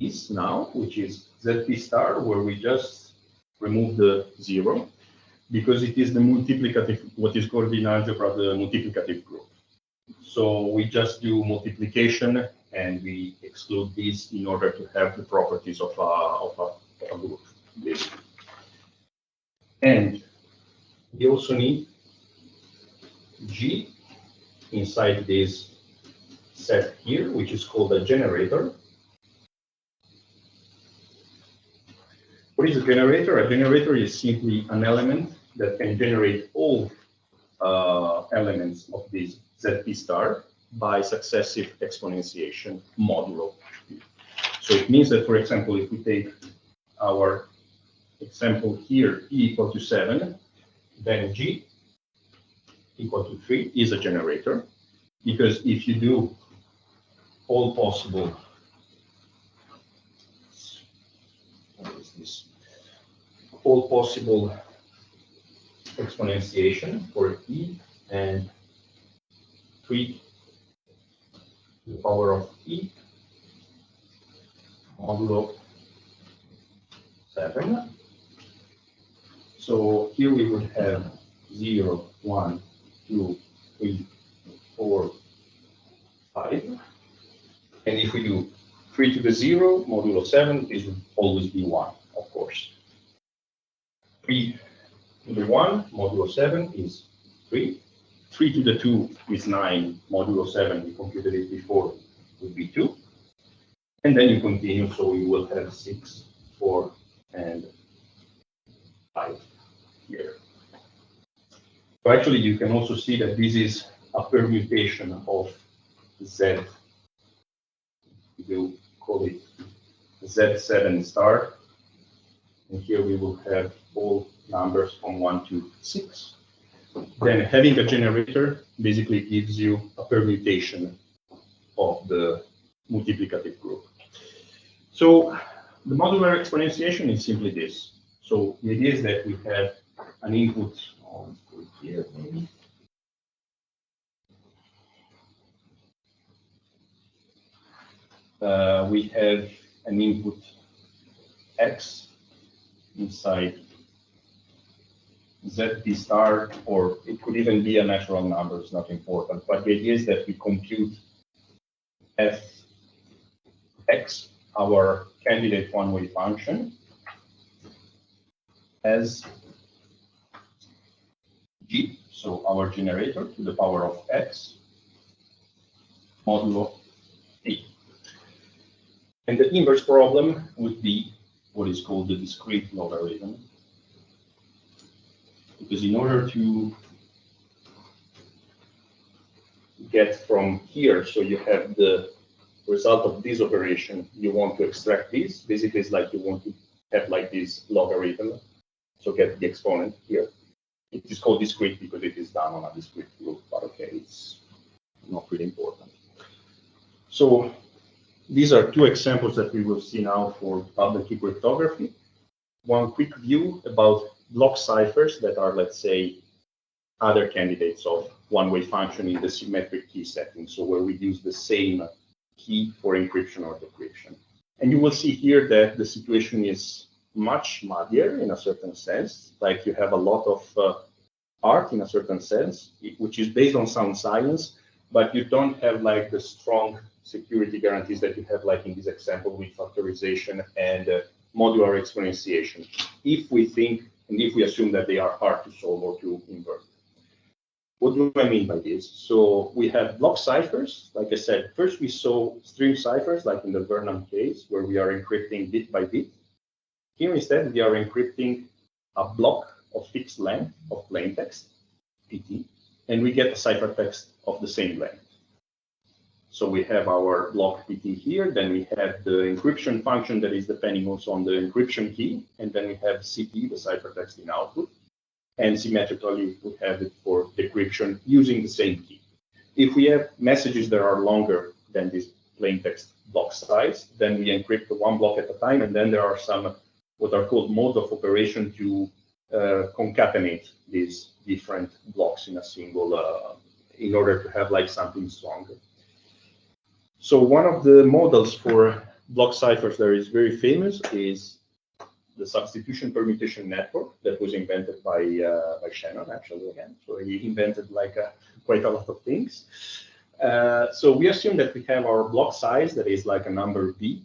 this now, which is ZP star, where we just remove the 0, because it is the multiplicative, what is called in algebra the multiplicative group. So we just do multiplication and we exclude this in order to have the properties of a group, basically. And we also need G inside this set here, which is called a generator. What is a generator? A generator is simply an element that can generate all elements of this ZP star by successive exponentiation modulo. So it means that, for example, if we take our example here, e equal to 7, then G equal to 3 is a generator, because if you do all possible, what is this? All possible exponentiation for e and 3 to the power of e modulo 7. So here we would have 0, 1, 2, 3, 4, 5. And if we do 3 to the 0 modulo 7, this would always be 1, of course. 3 to the 1 modulo 7 is 3. 3 to the 2 is 9 modulo 7. We computed it before, would be 2. And then you continue, so you will have 6, 4, and 5 here. So actually, you can also see that this is a permutation of Z. We will call it Z7 star. And here we will have all numbers from 1 to 6. Then having a generator basically gives you a permutation of the multiplicative group. So the modular exponentiation is simply this. So the idea is that we have an input on here, maybe. We have an input x inside ZP star, or it could even be a natural number, it's not important. But the idea is that we compute fx, our candidate one-way function, as g, so our generator, to the power of x modulo a. And the inverse problem would be what is called the discrete logarithm. Because in order to get from here, so you have the result of this operation, you want to extract this. Basically, it's like you want to have like this logarithm. So get the exponent here. It is called discrete because it is done on a discrete group, but okay, it's not really important. So these are two examples that we will see now for public key cryptography. One quick view about block ciphers that are, let's say, other candidates of one-way function in the symmetric key setting, so where we use the same key for encryption or decryption. And you will see here that the situation is much muddier in a certain sense, like you have a lot of art in a certain sense, which is based on sound science, but you don't have like the strong security guarantees that you have like in this example with factorization and modular exponentiation, if we think and if we assume that they are hard to solve or to invert. What do I mean by this? So we have block ciphers. Like I said, first we saw string ciphers, like in the Vernam case, where we are encrypting bit by bit. Here instead, we are encrypting a block of fixed length of plain text, PT, and we get a ciphertext of the same length. So we have our block PT here, then we have the encryption function that is depending also on the encryption key, and then we have CP, the ciphertext in output, and symmetrically we have it for decryption using the same key. If we have messages that are longer than this plaintext block size. Then we encrypt one block at a time, and then there are some what are called modes of operation to concatenate these different blocks in a single, in order to have like something stronger. So one of the models for block ciphers that is very famous is the substitution permutation network that was invented by Shannon, actually, again. So he invented like quite a lot of things. So we assume that we have our block size that is like a number b,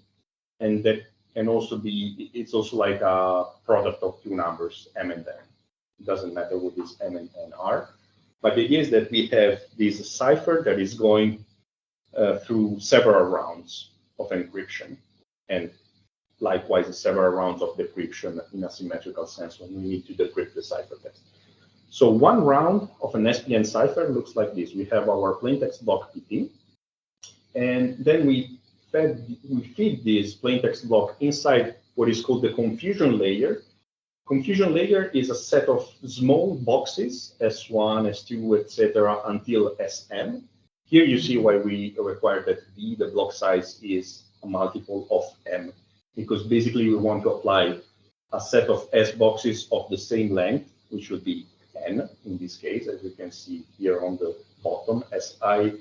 and that can also be, it's also like a product of two numbers, m and n. It doesn't matter what is m and n are. But the idea is that we have this cipher that is going through several rounds of encryption, and likewise several rounds of decryption in a symmetrical sense when we need to decrypt the ciphertext. So one round of an SPN cipher looks like this. We have our plaintext block PT, and then we feed this plaintext block inside what is called the confusion layer. Confusion layer is a set of small boxes, S1, S2, etc., until Sm. Here you see why we require that B, the block size, is a multiple of M, because basically we want to apply a set of S boxes of the same length, which would be N in this case, as you can see here on the bottom. Si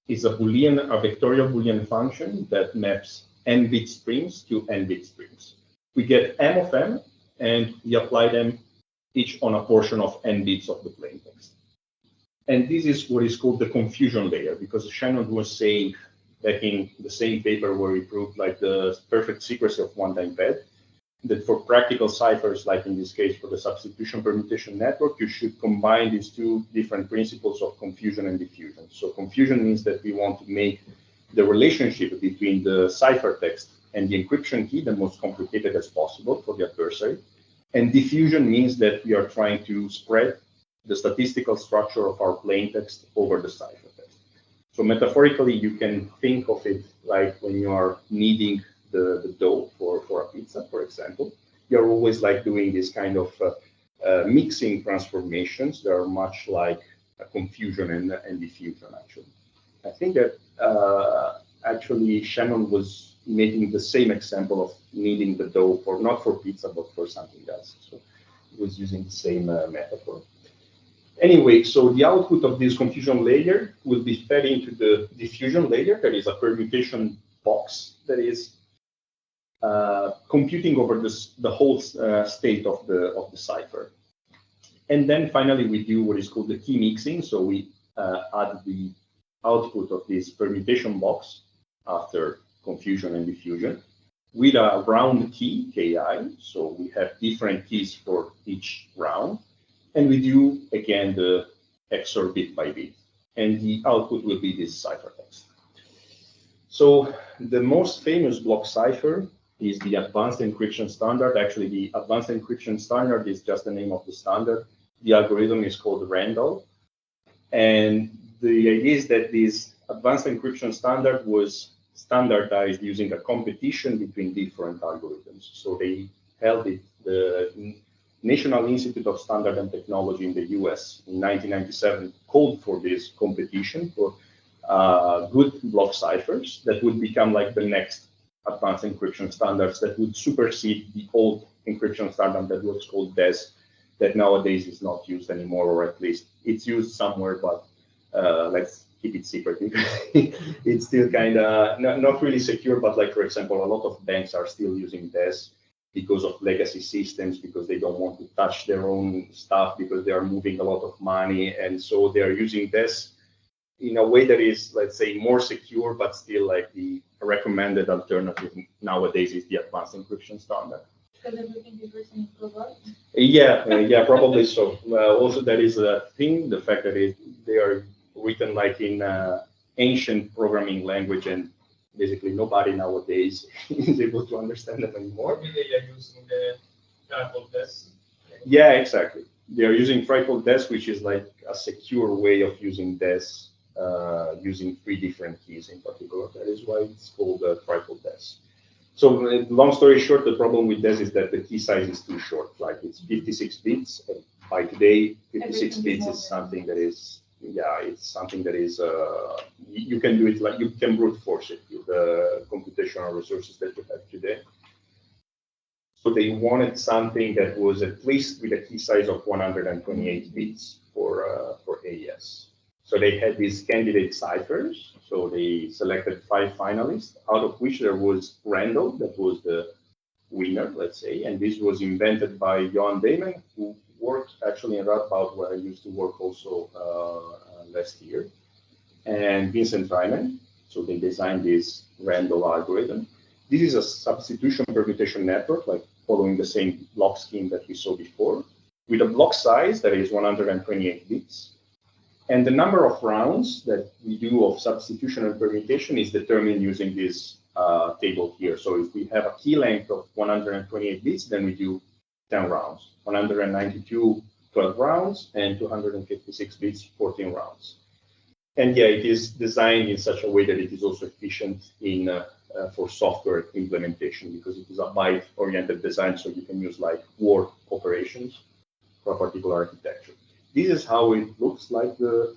is a Boolean, a vectorial Boolean function that maps N bit strings to N bit strings. We get M of M, and we apply them each on a portion of N bits of the plaintext. And this is what is called the confusion layer, because Shannon was saying back in the same paper where he proved like the perfect secrecy of one-time pad, that for practical ciphers, like in this case for the substitution permutation network, you should combine these two different principles of confusion and diffusion. So confusion means that we want to make the relationship between the ciphertext and the encryption key the most complicated as possible for the adversary. And diffusion means that we are trying to spread the statistical structure of our plaintext over the ciphertext. So metaphorically, you can think of it like when you are kneading the dough for a pizza, for example. You're always like doing this kind of mixing transformations. They are much like a confusion and diffusion, actually. I think that actually Shannon was making the same example of kneading the dough for, not for pizza, but for something else. So he was using the same metaphor. Anyway, so the output of this confusion layer will be fed into the diffusion layer. That is a permutation box that is computing over the whole state of the cipher. And then finally, we do what is called the key mixing. So we add the output of this permutation box after confusion and diffusion with a round key, Ki. So we have different keys for each round. And we do, again, the XOR bit by bit. And the output will be this ciphertext. So the most famous block cipher is the advanced encryption standard. Actually, the advanced encryption standard is just the name of the standard. The algorithm is called Lindell. And the idea is that this advanced encryption standard was standardized using a competition between different algorithms. So they held it, the National Institute of Standard and Technology in the US in 1997 called for this competition for good block ciphers that would become like the next advanced encryption standards that would supersede the old encryption standard that was called DES, that nowadays is not used anymore, or at least it's used somewhere, but let's keep it secret. It's still kind of not really secure, but like, for example, a lot of banks are still using DES because of legacy systems, because they don't want to touch their own stuff, because they are moving a lot of money. And so they are using DES in a way that is, let's say, more secure, but still like the recommended alternative nowadays is the advanced encryption standard. Because everything is written in global? Yeah, probably so. Also, that is a thing, the fact that they are written like in ancient programming language, and basically nobody nowadays is able to understand them anymore. Maybe they are using the triple DES. Yeah, exactly. They are using triple DES, which is like a secure way of using DES, using 3 different keys in particular. That is why it's called triple DES. So long story short, the problem with DES is that the key size is too short. Like it's 56 bits. And by today, 56 bits is something that is, yeah, it's something that is, you can do it like, you can brute force it. You the computational resources that you have today. So they wanted something that was at least with a key size of 128 bits for AES. So they had these candidate ciphers. So they selected 5 finalists, out of which there was Randall, that was the winner, let's say. And this was invented by Johan Damon, who worked actually in Radboud, where I used to work also last year, and Vincent Reimann. So they designed this Randall algorithm. This is a substitution permutation network, like following the same block scheme that we saw before, with a block size that is 128 bits. And the number of rounds that we do of substitution and permutation is determined using this table here. So if we have a key length of 128 bits, then we do 10 rounds. 192, 12 rounds, and 256 bits, 14 rounds. And yeah, it is designed in such a way that it is also efficient in for software implementation, because it is a byte-oriented design, so you can use like word operations for a particular architecture. This is how it looks like the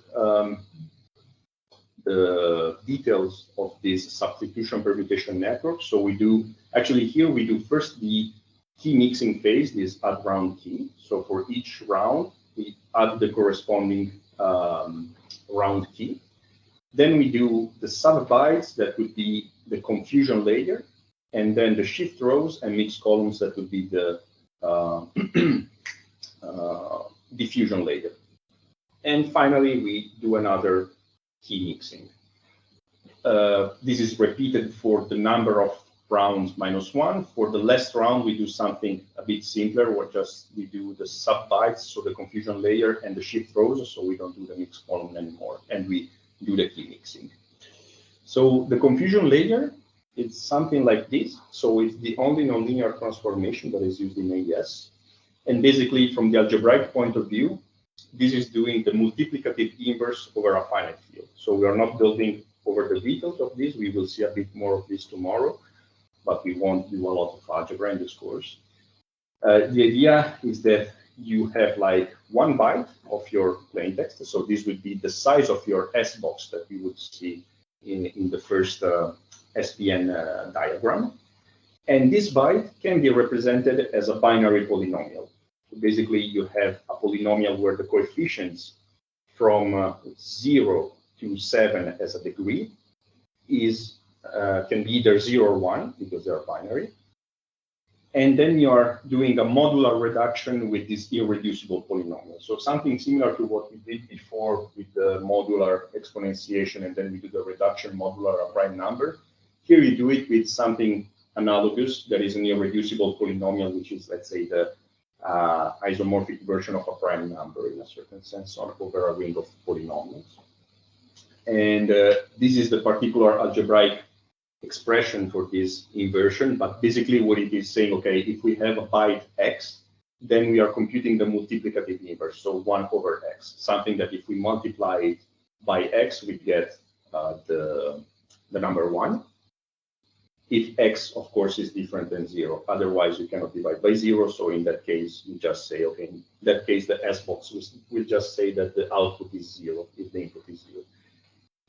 details of this substitution permutation network. So we do, actually here we do first the key mixing phase, this add round key. So for each round, we add the corresponding round key. Then we do the sub bytes, that would be the confusion layer, and then the shift rows and mixed columns, that would be the diffusion layer. And finally, we do another key mixing. This is repeated for the number of rounds -1. For the last round, we do something a bit simpler, where just we do the sub bytes, so the confusion layer and the shift rows, so we don't do the mixed column anymore, and we do the key mixing. So the confusion layer is something like this. So it's the only nonlinear transformation that is used in AES. And basically, from the algebraic point of view, this is doing the multiplicative inverse over a finite field. So we are not building over the details of this. We will see a bit more of this tomorrow, but we won't do a lot of algebra in this course. The idea is that you have like 1 byte of your plain text. So this would be the size of your S box that we would see in the first SPN diagram. And this byte can be represented as a binary polynomial. So basically, you have a polynomial where the coefficients from 0 to 7 as a degree can be either 0 or 1, because they are binary. And then you are doing a modular reduction with this irreducible polynomial. So something similar to what we did before with the modular exponentiation, and then we do the reduction modular a prime number. Here you do it with something analogous, that is an irreducible polynomial, which is, let's say, the isomorphic version of a prime number in a certain sense over a ring of polynomials. And this is the particular algebraic expression for this inversion, but basically what it is saying, okay, if we have a byte x, then we are computing the multiplicative inverse, so 1 over x, something that if we multiply it by x, we get the number 1. If x, of course, is different than 0, otherwise you cannot divide by 0, so in that case, you just say, okay, in that case, the S box will just say that the output is 0 if the input is 0.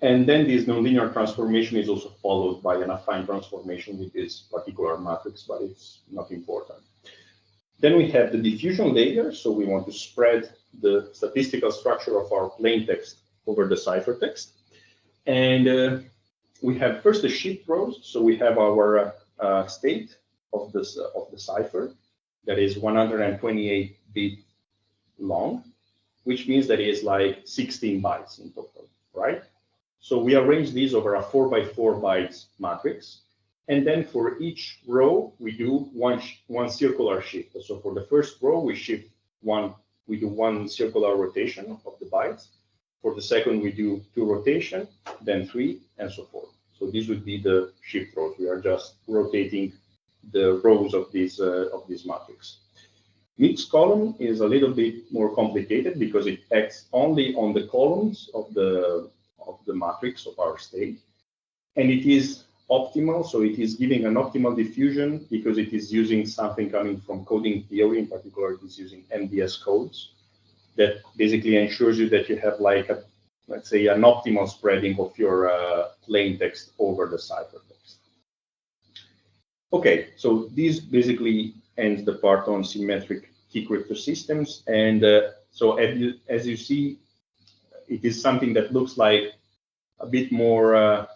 And then this nonlinear transformation is also followed by an affine transformation with this particular matrix, but it's not important. Then we have the diffusion layer. So we want to spread the statistical structure of our plain text over the ciphertext. And we have first the shift rows. So we have our state of the cipher that is 128-bit long, which means that it is like 16 bytes in total, right? So we arrange these over a 4x4 bytes matrix. And then for each row, we do one circular shift. So for the first row, we do one circular rotation of the bytes. For the second, we do 2 rotation, then 3, and so forth. So this would be the shift rows. We are just rotating the rows of this matrix. Mixed column is a little bit more complicated because it acts only on the columns of the matrix of our state, and it is optimal. So it is giving an optimal diffusion because it is using something coming from coding theory. In particular, it is using MDS codes that basically ensures you that you have like let's say an optimal spreading of your plain text over the ciphertext. Okay, so this basically ends the part on symmetric key cryptosystems. And so as you see, it is something that looks like a bit more,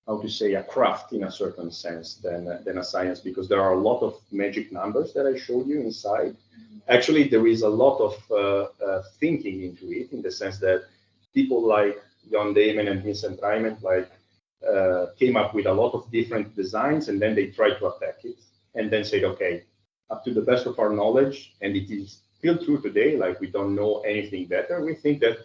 how to say, a craft in a certain sense than a science, because there are a lot of magic numbers that I showed you inside. Actually, there is a lot of thinking into it, in the sense that people like John Damon and Vincent Reimann came up with a lot of different designs, and then they tried to attack it, and then said, okay, up to the best of our knowledge, and it is still true today, like we don't know anything better, we think that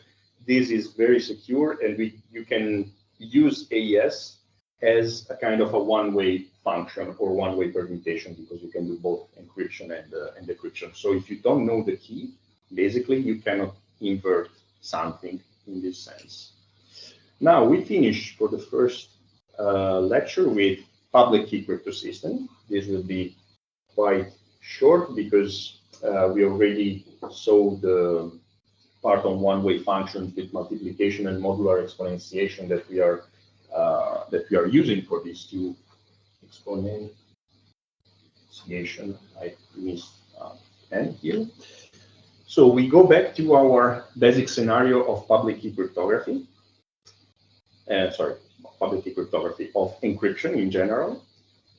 this is very secure, and you can use AES as a kind of a one-way function or one-way permutation, because you can do both encryption and decryption. So if you don't know the key, basically you cannot invert something in this sense. Now we finish for the first lecture with public key cryptosystem. This will be quite short, because we already saw the part on one-way functions with multiplication and modular exponentiation that we are using for these two exponentiation. I missed n here. So we go back to our basic scenario of public key cryptography. Public key cryptography of encryption in general.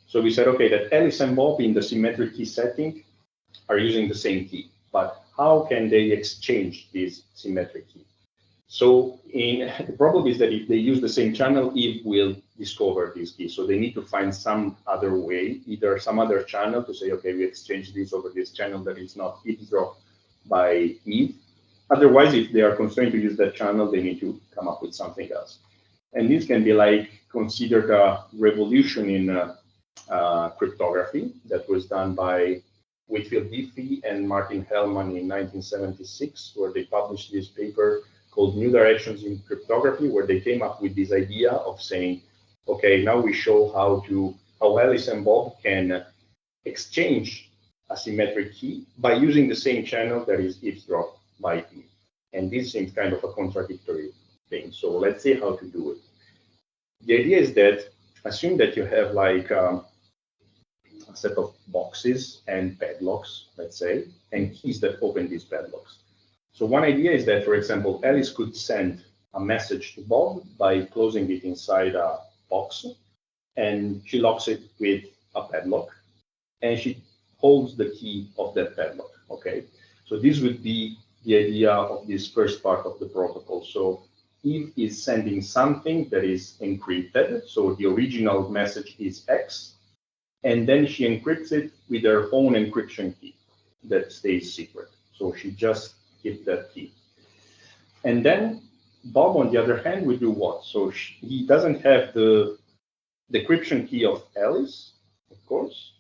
So we said, okay, that Alice and Bob in the symmetric key setting are using the same key, but how can they exchange this symmetric key? So the problem is that if they use the same channel, Eve will discover this key. So they need to find some other way, either some other channel to say, okay, we exchange this over this channel that is not eavesdropped by Eve. Otherwise, if they are constrained to use that channel, they need to come up with something else. And this can be considered a revolution in cryptography that was done by Whitfield Diffie and Martin-Hellman in 1976, where they published this paper called New Directions in Cryptography, where they came up with this idea of saying, okay, now we show how Alice and Bob can exchange a symmetric key by using the same channel that is eavesdropped by Eve. And this seems kind of a contradictory thing. So let's see how to do it. The idea is that assume that you have a set of boxes and padlocks, let's say, and keys that open these padlocks. So one idea is that, for example, Alice could send a message to Bob by closing it inside a box, and she locks it with a padlock, and she holds the key of that padlock, okay? So this would be the idea of this first part of the protocol. So Eve is sending something that is encrypted, so the original message is X, and then she encrypts it with her own encryption key that stays secret. So she just keeps that key. And then Bob, on the other hand, will do what? So he doesn't have the decryption key of Alice, of course.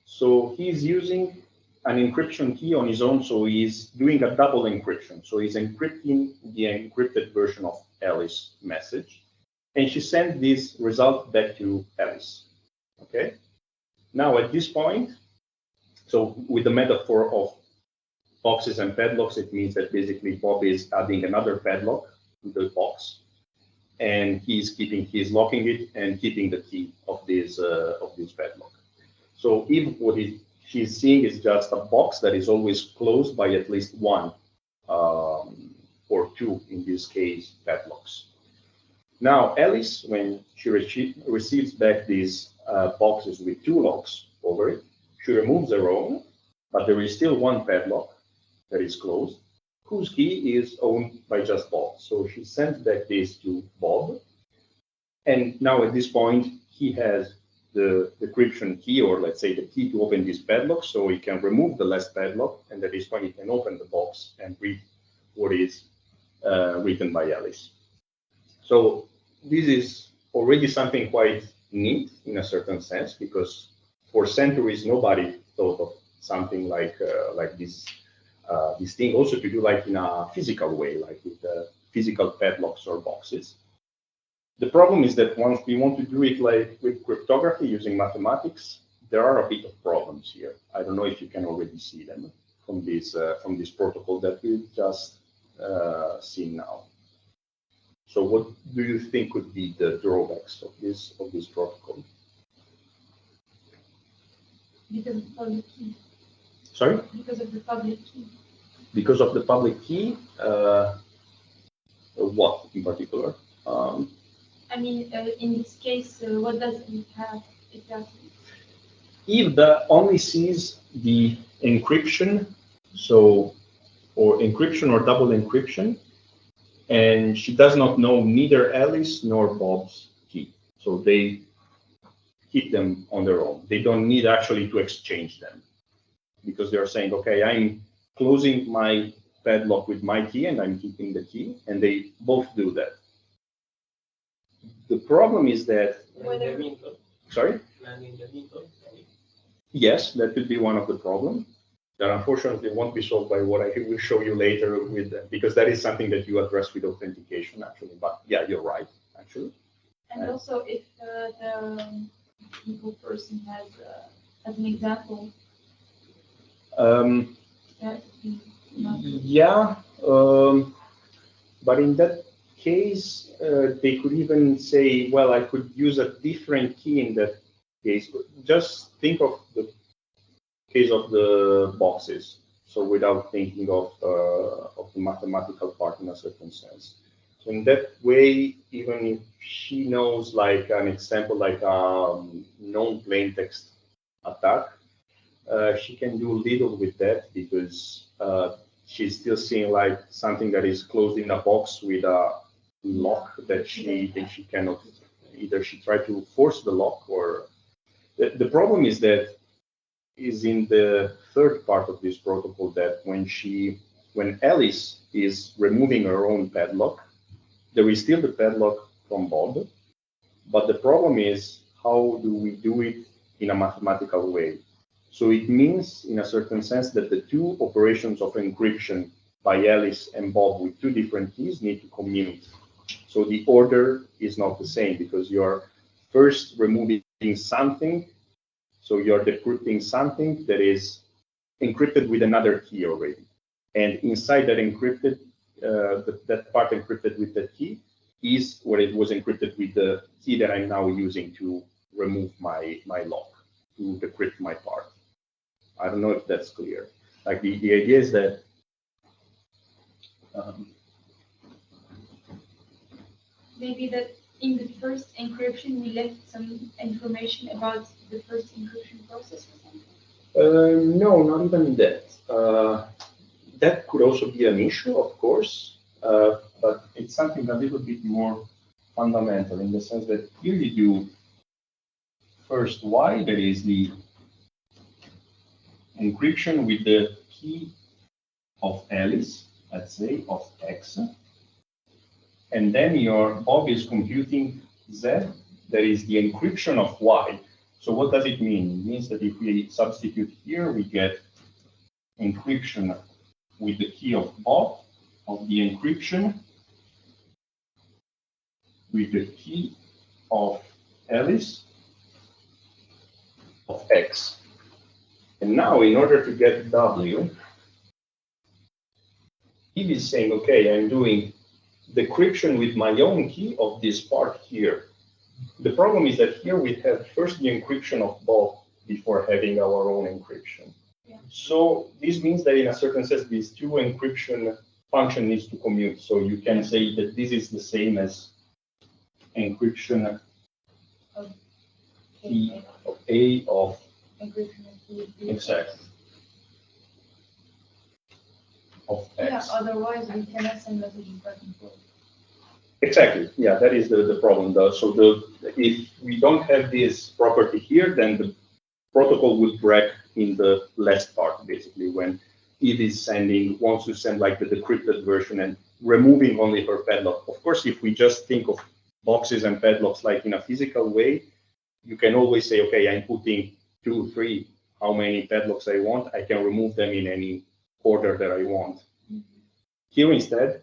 So he's using an encryption key on his own, so he's doing a double encryption. So he's encrypting the encrypted version of Alice's message, and she sends this result back to Alice. Okay. Now at this point, so with the metaphor of boxes and padlocks, it means that basically Bob is adding another padlock to the box, and he's locking it and keeping the key of this padlock. So if what she's seeing is just a box that is always closed by at least one or two, in this case, padlocks. Now, Alice, when she receives back these boxes with two locks over it, she removes her own, but there is still one padlock that is closed, whose key is owned by just Bob. So she sends back this to Bob. And now at this point, he has the decryption key, or let's say the key to open this padlock, so he can remove the last padlock, and at this point he can open the box and read what is written by Alice. So this is already something quite neat in a certain sense, because for centuries nobody thought of something like this thing also to do in a physical way, like with physical padlocks or boxes. The problem is that once we want to do it with cryptography using mathematics, there are a bit of problems here. I don't know if you can already see them from this protocol that we've just seen now. So what do you think could be the drawbacks of this protocol? Because of the public key. Sorry? Because of the public key. Because of the public key, what in particular? I mean, in this case, what does it have exactly? If the only sees the encryption, so or encryption or double encryption, and she does not know neither Alice nor Bob's key, so they keep them on their own. They don't need actually to exchange them because they're saying, okay, I'm closing my padlock with my key and I'm keeping the key, and they both do that. The problem is that, sorry? Yes, that could be one of the problems that unfortunately won't be solved by what I will show you later with them, because that is something that you address with authentication actually. But yeah, you're right, actually. And also, if the evil person has an example, yeah, but in that case, they could even say, well, I could use a different key in that case. Just think of the case of the boxes, so without thinking of the mathematical part in a certain sense. So in that way, even if she knows like an example like a known plain text attack, she can do little with that because she's still seeing like something that is closed in a box with a lock that she cannot, either she try to force the lock, or the problem is that is in the third part of this protocol, that when Alice is removing her own padlock, there is still the padlock from Bob, but the problem is how do we do it in a mathematical way? So it means, in a certain sense, that the two operations of encryption by Alice and Bob with two different keys need to commute. So the order is not the same because you're first removing something, so you're decrypting something that is encrypted with another key already. And inside that encrypted, that part encrypted with that key is what it was encrypted with the key that I'm now using to remove my lock, to decrypt my part. I don't know if that's clear. Like the idea is that maybe that in the first encryption we left some information about the first encryption process or something? No, not even that. That could also be an issue, of course, but it's something a little bit more fundamental in the sense that here you do first Y, that is the encryption with the key of Alice, let's say, of X. And then your Bob is computing Z, that is the encryption of Y. So what does it mean? It means that if we substitute here, we get encryption with the key of Bob, of the encryption with the key of Alice of X. And now, in order to get W, he is saying, okay, I'm doing decryption with my own key of this part here. The problem is that here we have first the encryption of Bob before having our own encryption. Yeah. So this means that in a certain sense, these two encryption function needs to commute. So you can say that this is the same as encryption Of key of A of encryption of key. exactly of X. Yeah, otherwise we cannot send messages back and forth. Exactly. Yeah, that is the problem though. So if we don't have this property here, then the protocol would break in the last part, basically, when it is wants to send like the decrypted version and removing only her padlock. Of course, if we just think of boxes and padlocks like in a physical way, you can always say, okay, I'm putting 2, 3, how many padlocks I want. I can remove them in any order that I want. Mm-hmm. Here instead,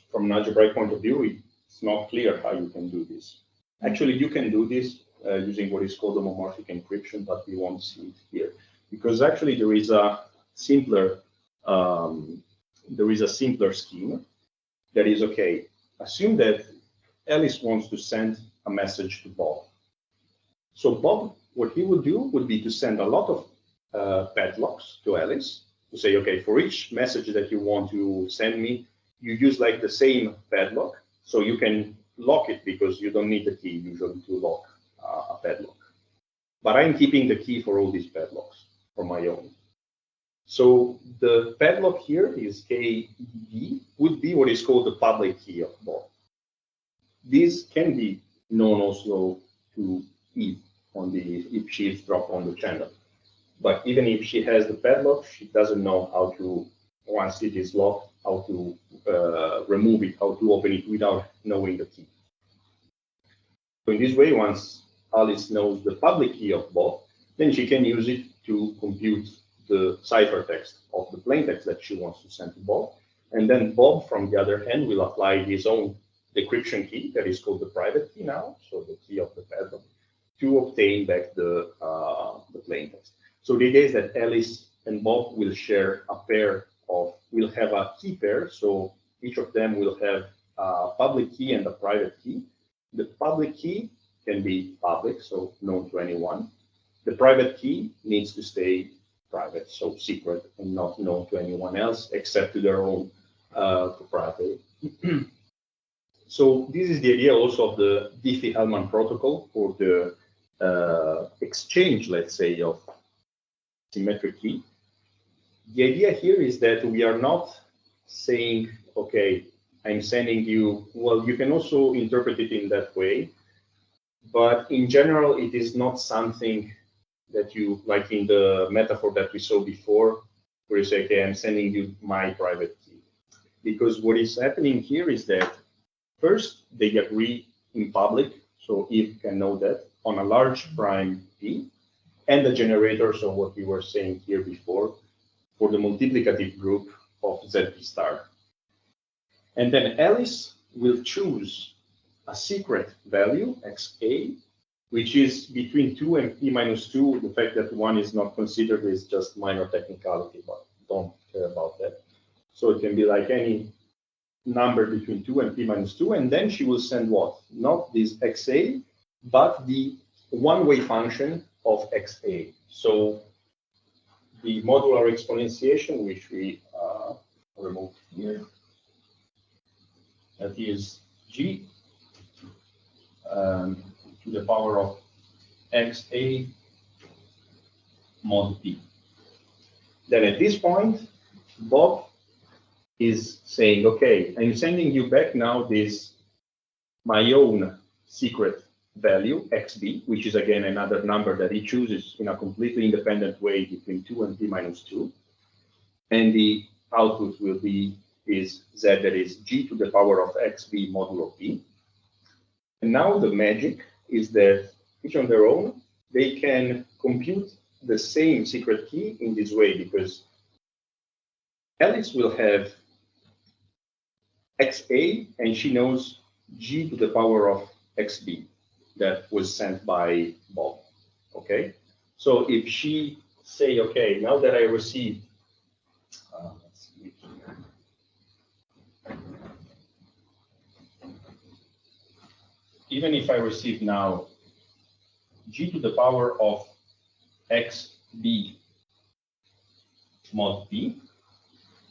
from an algebraic point of view, it's not clear how you can do this. Actually, you can do this using what is called homomorphic encryption, but we won't see it here because actually there is a simpler scheme that is okay. Assume that Alice wants to send a message to Bob. So Bob, what he would do would be to send a lot of padlocks to Alice to say, okay, for each message that you want to send me, you use like the same padlock, so you can lock it because you don't need the key usually to lock a padlock. But I'm keeping the key for all these padlocks for my own. So the padlock here is KD, would be what is called the public key of Bob. This can be known also to Eve if she is dropped on the channel. But even if she has the padlock, she doesn't know how to, once it is locked, how to remove it, how to open it without knowing the key. So in this way, once Alice knows the public key of Bob, then she can use it to compute the ciphertext of the plaintext that she wants to send to Bob. And then Bob, from the other hand, will apply his own decryption key, that is called the private key now, so the key of the padlock, to obtain back the plaintext. So the idea is that Alice and Bob will share a pair of, will have a key pair, so each of them will have a public key and a private key. The public key can be public, so known to anyone. The private key needs to stay private, so secret and not known to anyone else except to their own proprietary. So this is the idea also of the Diffie-Hellman protocol for the exchange, let's say, of symmetric key. The idea here is that we are not saying, okay, I'm sending you, well, you can also interpret it in that way, but in general, it is not something that you, like in the metaphor that we saw before, where you say, okay, I'm sending you my private key. Because what is happening here is that first, they agree in public, so Eve can know that, on a large prime P, and the generator, so what we were saying here before, for the multiplicative group of ZP star. And then Alice will choose a secret value, XA, which is between 2 and P minus 2. The fact that 1 is not considered is just minor technicality, but don't care about that. So it can be like any number between 2 and P minus 2, and then she will send what? Not this XA, but the one-way function of XA. So the modular exponentiation, which we remove here, that is G to the power of XA mod P. Then at this point, Bob is saying, okay, I'm sending you back now this, my own secret value, xb, which is again another number that he chooses in a completely independent way between 2 and P minus 2. And the output will be is z, that is g to the power of xb modulo p. And now the magic is that each on their own, they can compute the same secret key in this way, because Alice will have xa, and she knows g to the power of xb that was sent by Bob. Okay, so if she say, okay, now that I received, let's see here. Even if I receive now g to the power of xb mod p,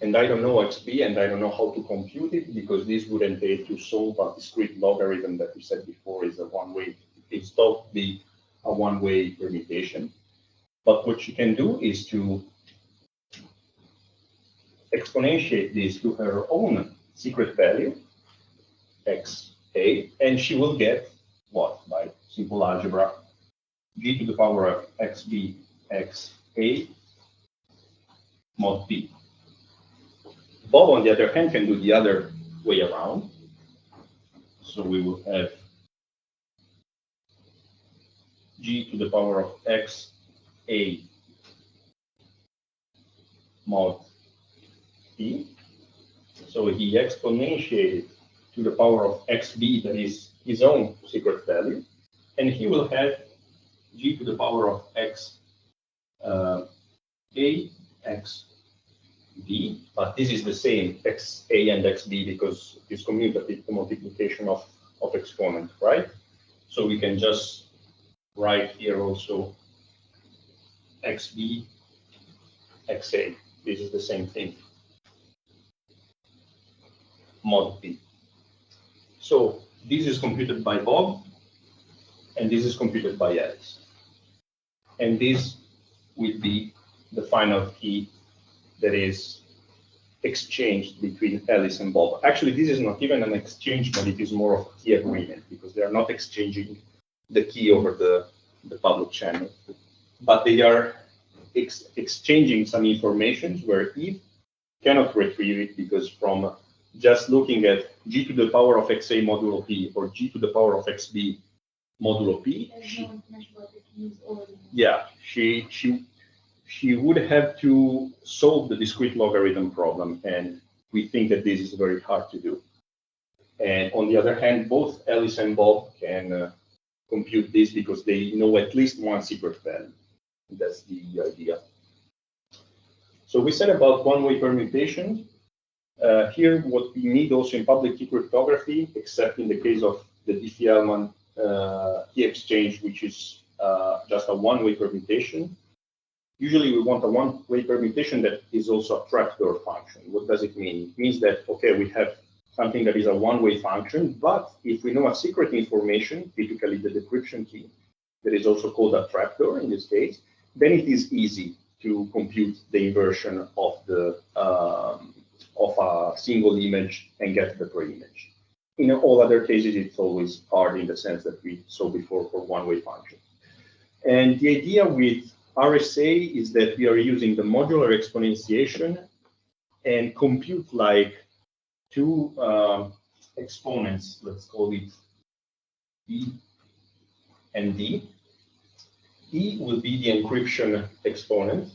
and I don't know xb and I don't know how to compute it, because this would entail to solve a discrete logarithm that we said before is a one-way, it's thought to be a one-way permutation. But what she can do is to exponentiate this to her own secret value, xa, and she will get what? By simple algebra, g to the power of xb xa mod p. Bob, on the other hand, can do the other way around. So we will have g to the power of xa mod p. So he exponentiated to the power of xb, that is his own secret value, and he will have g to the power of x a x b, but this is the same xa and xb because it's commutative, the multiplication of exponent, right? So we can just write here also xb XA. This is the same thing, mod B. So this is computed by Bob, and this is computed by Alice. And this will be the final key that is exchanged between Alice and Bob. Actually, this is not even an exchange, but it is more of a key agreement, because they are not exchanging the key over the public channel, but they are exchanging some information where Eve cannot retrieve it, because from just looking at g to the power of xa modulo p or g to the power of xb modulo p, she would have to solve the discrete logarithm problem, and we think that this is very hard to do. And on the other hand, both Alice and Bob can compute this because they know at least one secret value. That's the idea. So we said about one-way permutation. Here, what we need also in public key cryptography, except in the case of the Diffie-Hellman key exchange, which is just a one-way permutation. Usually, we want a one-way permutation that is also a trapdoor function. What does it mean? It means that, okay, we have something that is a one-way function, but if we know a secret information, typically the decryption key, that is also called a trapdoor in this case, then it is easy to compute the inversion of the of a single image and get the pre-image. In all other cases, it's always hard in the sense that we saw before for one-way function. And the idea with RSA is that we are using the modular exponentiation and compute like two exponents, let's call it E and D. E will be the encryption exponent,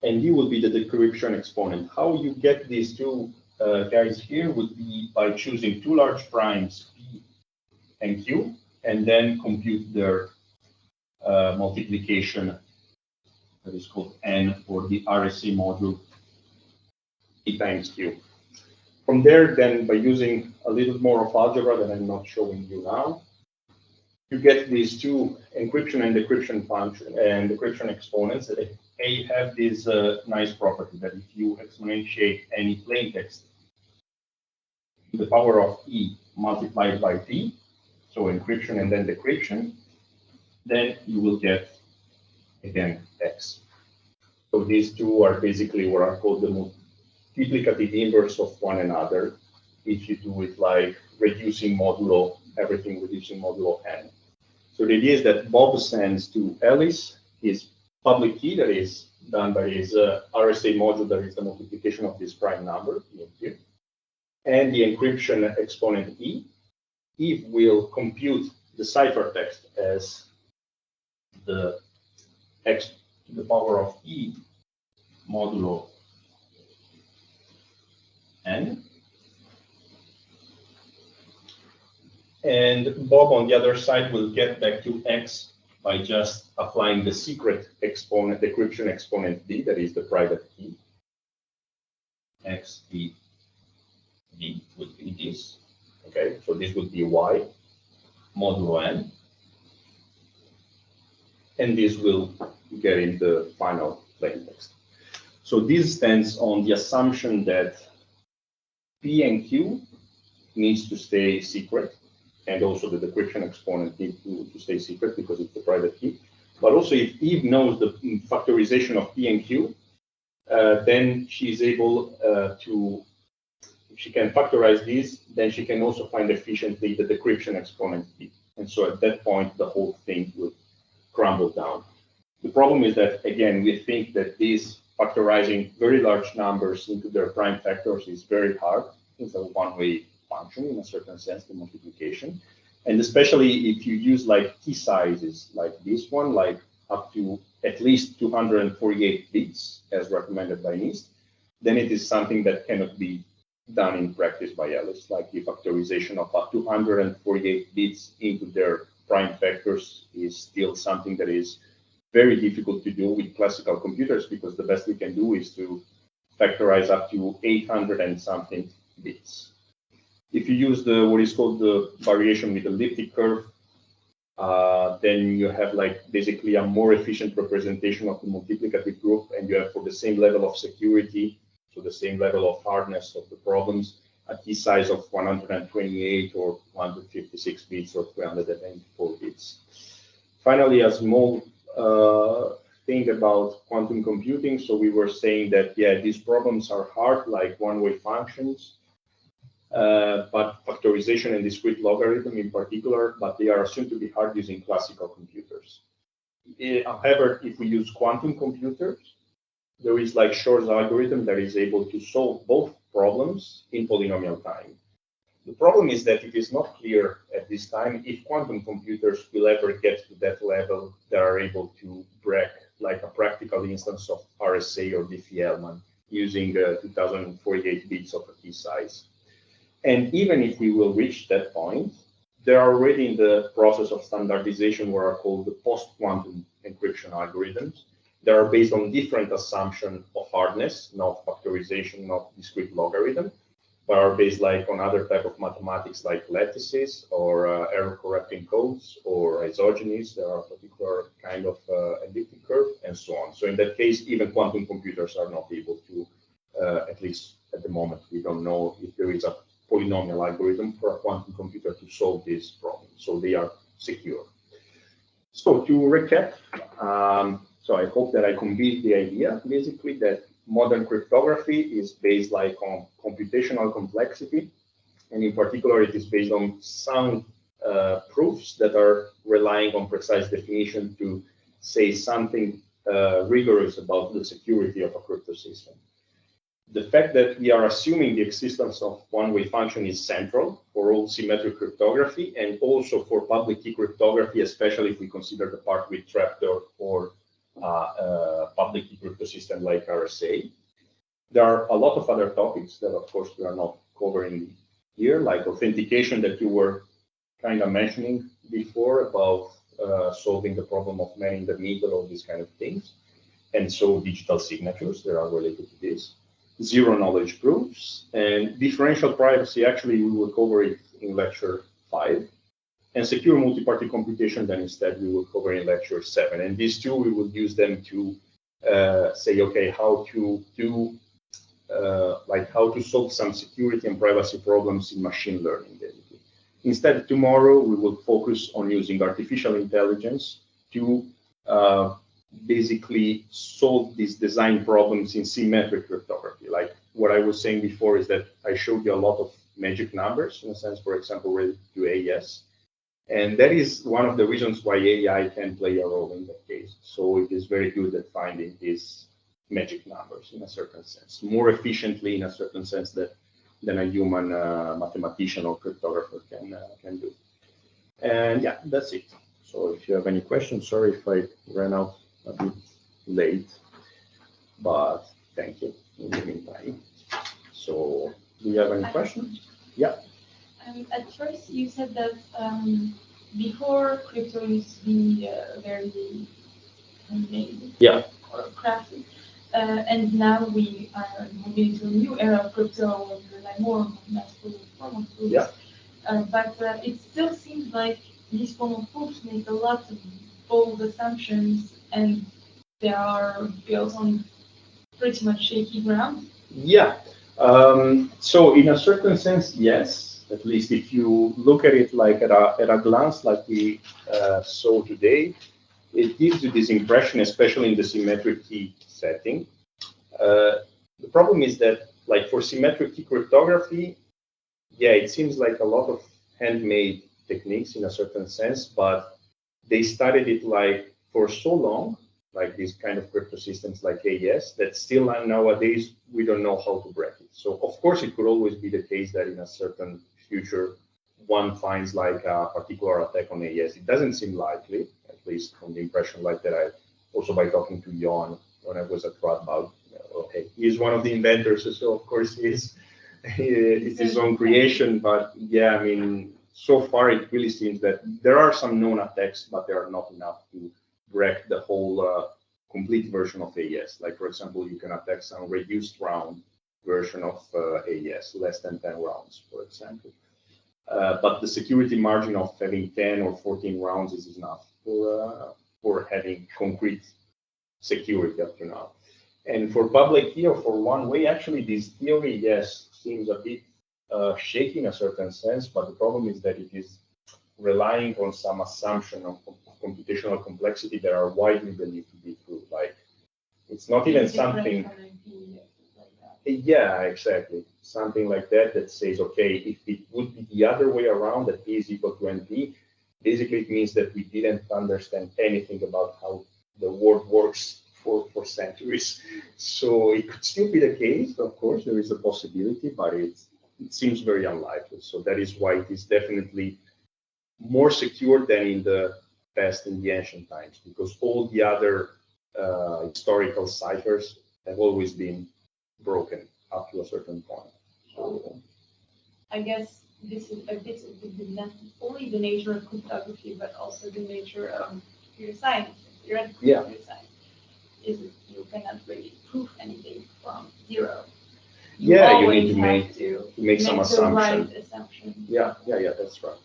and D will be the decryption exponent. How you get these two guys here would be by choosing two large primes, P and Q, and then compute their multiplication, that is called N, for the RSA module P times Q. From there, then, by using a little more of algebra that I'm not showing you now, you get these two encryption and decryption function and decryption exponents that they have this nice property that if you exponentiate any plain text to the power of E multiplied by P, so encryption and then decryption, then you will get, again, X. So these two are basically what are called the multiplicative inverse of one another. If you do it like reducing modulo, everything reducing modulo N. So the idea is that Bob sends to Alice his public key that is done by his RSA module, that is the multiplication of this prime number, Q, and the encryption exponent E. Eve will compute the ciphertext as the x to the power of E modulo N. And Bob, on the other side, will get back to X by just applying the secret exponent, decryption exponent D, that is the private key. X, D, D would be this. Okay, so this would be Y modulo N. And this will get in the final plain text. So this stands on the assumption that P and Q needs to stay secret, and also the decryption exponent needs to stay secret because it's the private key. But also, if Eve knows the factorization of P and Q, then she's able to, if she can factorize these, then she can also find efficiently the decryption exponent P. And so at that point, the whole thing will crumble down. The problem is that, again, we think that this factorizing very large numbers into their prime factors is very hard. It's a one-way function in a certain sense, the multiplication. And especially if you use like key sizes like this one, like up to at least 248 bits as recommended by NIST, then it is something that cannot be done in practice by Alice. Like the factorization of 248 bits into their prime factors is still something that is very difficult to do with classical computers, because the best we can do is to factorize up to 800 and something bits. If you use the what is called the variation with elliptic curve then you have like basically a more efficient representation of the multiplicative group, and you have for the same level of security, so the same level of hardness of the problems, a key size of 128 or 156 bits or 394 bits. Finally, a small thing about quantum computing. So we were saying that, yeah, these problems are hard, like one-way functions, but factorization and discrete logarithm in particular, but they are assumed to be hard using classical computers. However, if we use quantum computers, there is like Shor's algorithm that is able to solve both problems in polynomial time. The problem is that it is not clear at this time if quantum computers will ever get to that level that are able to break like a practical instance of RSA or Diffie-Hellman using 2048 bits of a key size. And even if we will reach that point, there are already in the process of standardization what are called the post-quantum encryption algorithms that are based on different assumption of hardness, not factorization, not discrete logarithm, but are based like on other type of mathematics like lattices or error correcting codes or isogenies. There are particular kind of elliptic curve and so on. So in that case, even quantum computers are not able to, at least at the moment, we don't know if there is a polynomial algorithm for a quantum computer to solve this problem. So they are secure. So to recap, so I hope that I conveyed the idea, basically, that modern cryptography is based like on computational complexity, and in particular, it is based on sound proofs that are relying on precise definition to say something rigorous about the security of a crypto system. The fact that we are assuming the existence of one-way function is central for all symmetric cryptography and also for public key cryptography, especially if we consider the part with trapdoor or public key crypto system like RSA. There are a lot of other topics that, of course, we are not covering here, like authentication that you were kind of mentioning before about solving the problem of man in the middle, all these kind of things. And so digital signatures that are related to this. Zero knowledge proofs and differential privacy. Actually, we will cover it in lecture 5. And secure multi-party computation, then instead we will cover in lecture 7. And these two, we will use them to say, okay, how to do, how to solve some security and privacy problems in machine learning, basically. Instead, tomorrow, we will focus on using artificial intelligence to basically solve these design problems in symmetric cryptography. Like what I was saying before is that I showed you a lot of magic numbers, in a sense, for example, related to AES. And that is one of the reasons why AI can play a role in that case. So it is very good at finding these magic numbers in a certain sense, more efficiently in a certain sense than a human mathematician or cryptographer can do. And yeah, that's it. So if you have any questions, sorry if I ran out a bit late, but thank you in the meantime. So do you have any questions? Yeah. At first, you said that before crypto used to be very handmade or crafted, and now we are moving to a new era of crypto where we rely more on mathematical form of proofs. Yeah. But it still seems like these form of proofs make a lot of bold assumptions, and they are built on pretty much shaky ground. Yeah. So in a certain sense, yes. At least if you look at it like at a glance, like we saw today, it gives you this impression, especially in the symmetric key setting. The problem is that, like for symmetric key cryptography, yeah, it seems like a lot of handmade techniques in a certain sense, but they studied it like for so long, like these kind of crypto systems like AES, that still nowadays we don't know how to break it. So of course it could always be the case that in a certain future one finds like a particular attack on AES. It doesn't seem likely, at least from the impression like that I also by talking to Jon when I was at Radboud. Okay, he's one of the inventors, so of course it's his own creation. But yeah, I mean, so far it really seems that there are some known attacks, but they are not enough to break the whole complete version of AES. Like for example, you can attack some reduced round version of AES, less than 10 rounds, for example. but the security margin of having 10 or 14 rounds is enough for having concrete security up to now. And for public key or for one way, actually, this theory, yes, seems a bit shaky in a certain sense, but the problem is that it is relying on some assumption of computational complexity that are widely believed to be true. Like, it's not even something. Yeah, exactly. Something like that that says, okay, if it would be the other way around, that P is equal to NP, basically it means that we didn't understand anything about how the world works for centuries. So it could still be the case, of course, there is a possibility, but it seems very unlikely. So that is why it is definitely more secure than in the past, in the ancient times, because all the other historical ciphers have always been broken up to a certain point. So, I guess this is a bit not only the nature of cryptography, but also the nature of computer science. Theoretical computer science is you cannot really prove anything from zero. You need to make some assumption. Right assumption. Yeah, that's right.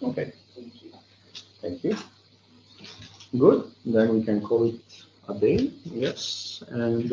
Okay. Thank you. Thank you. Good. Then we can call it a day. Yes. And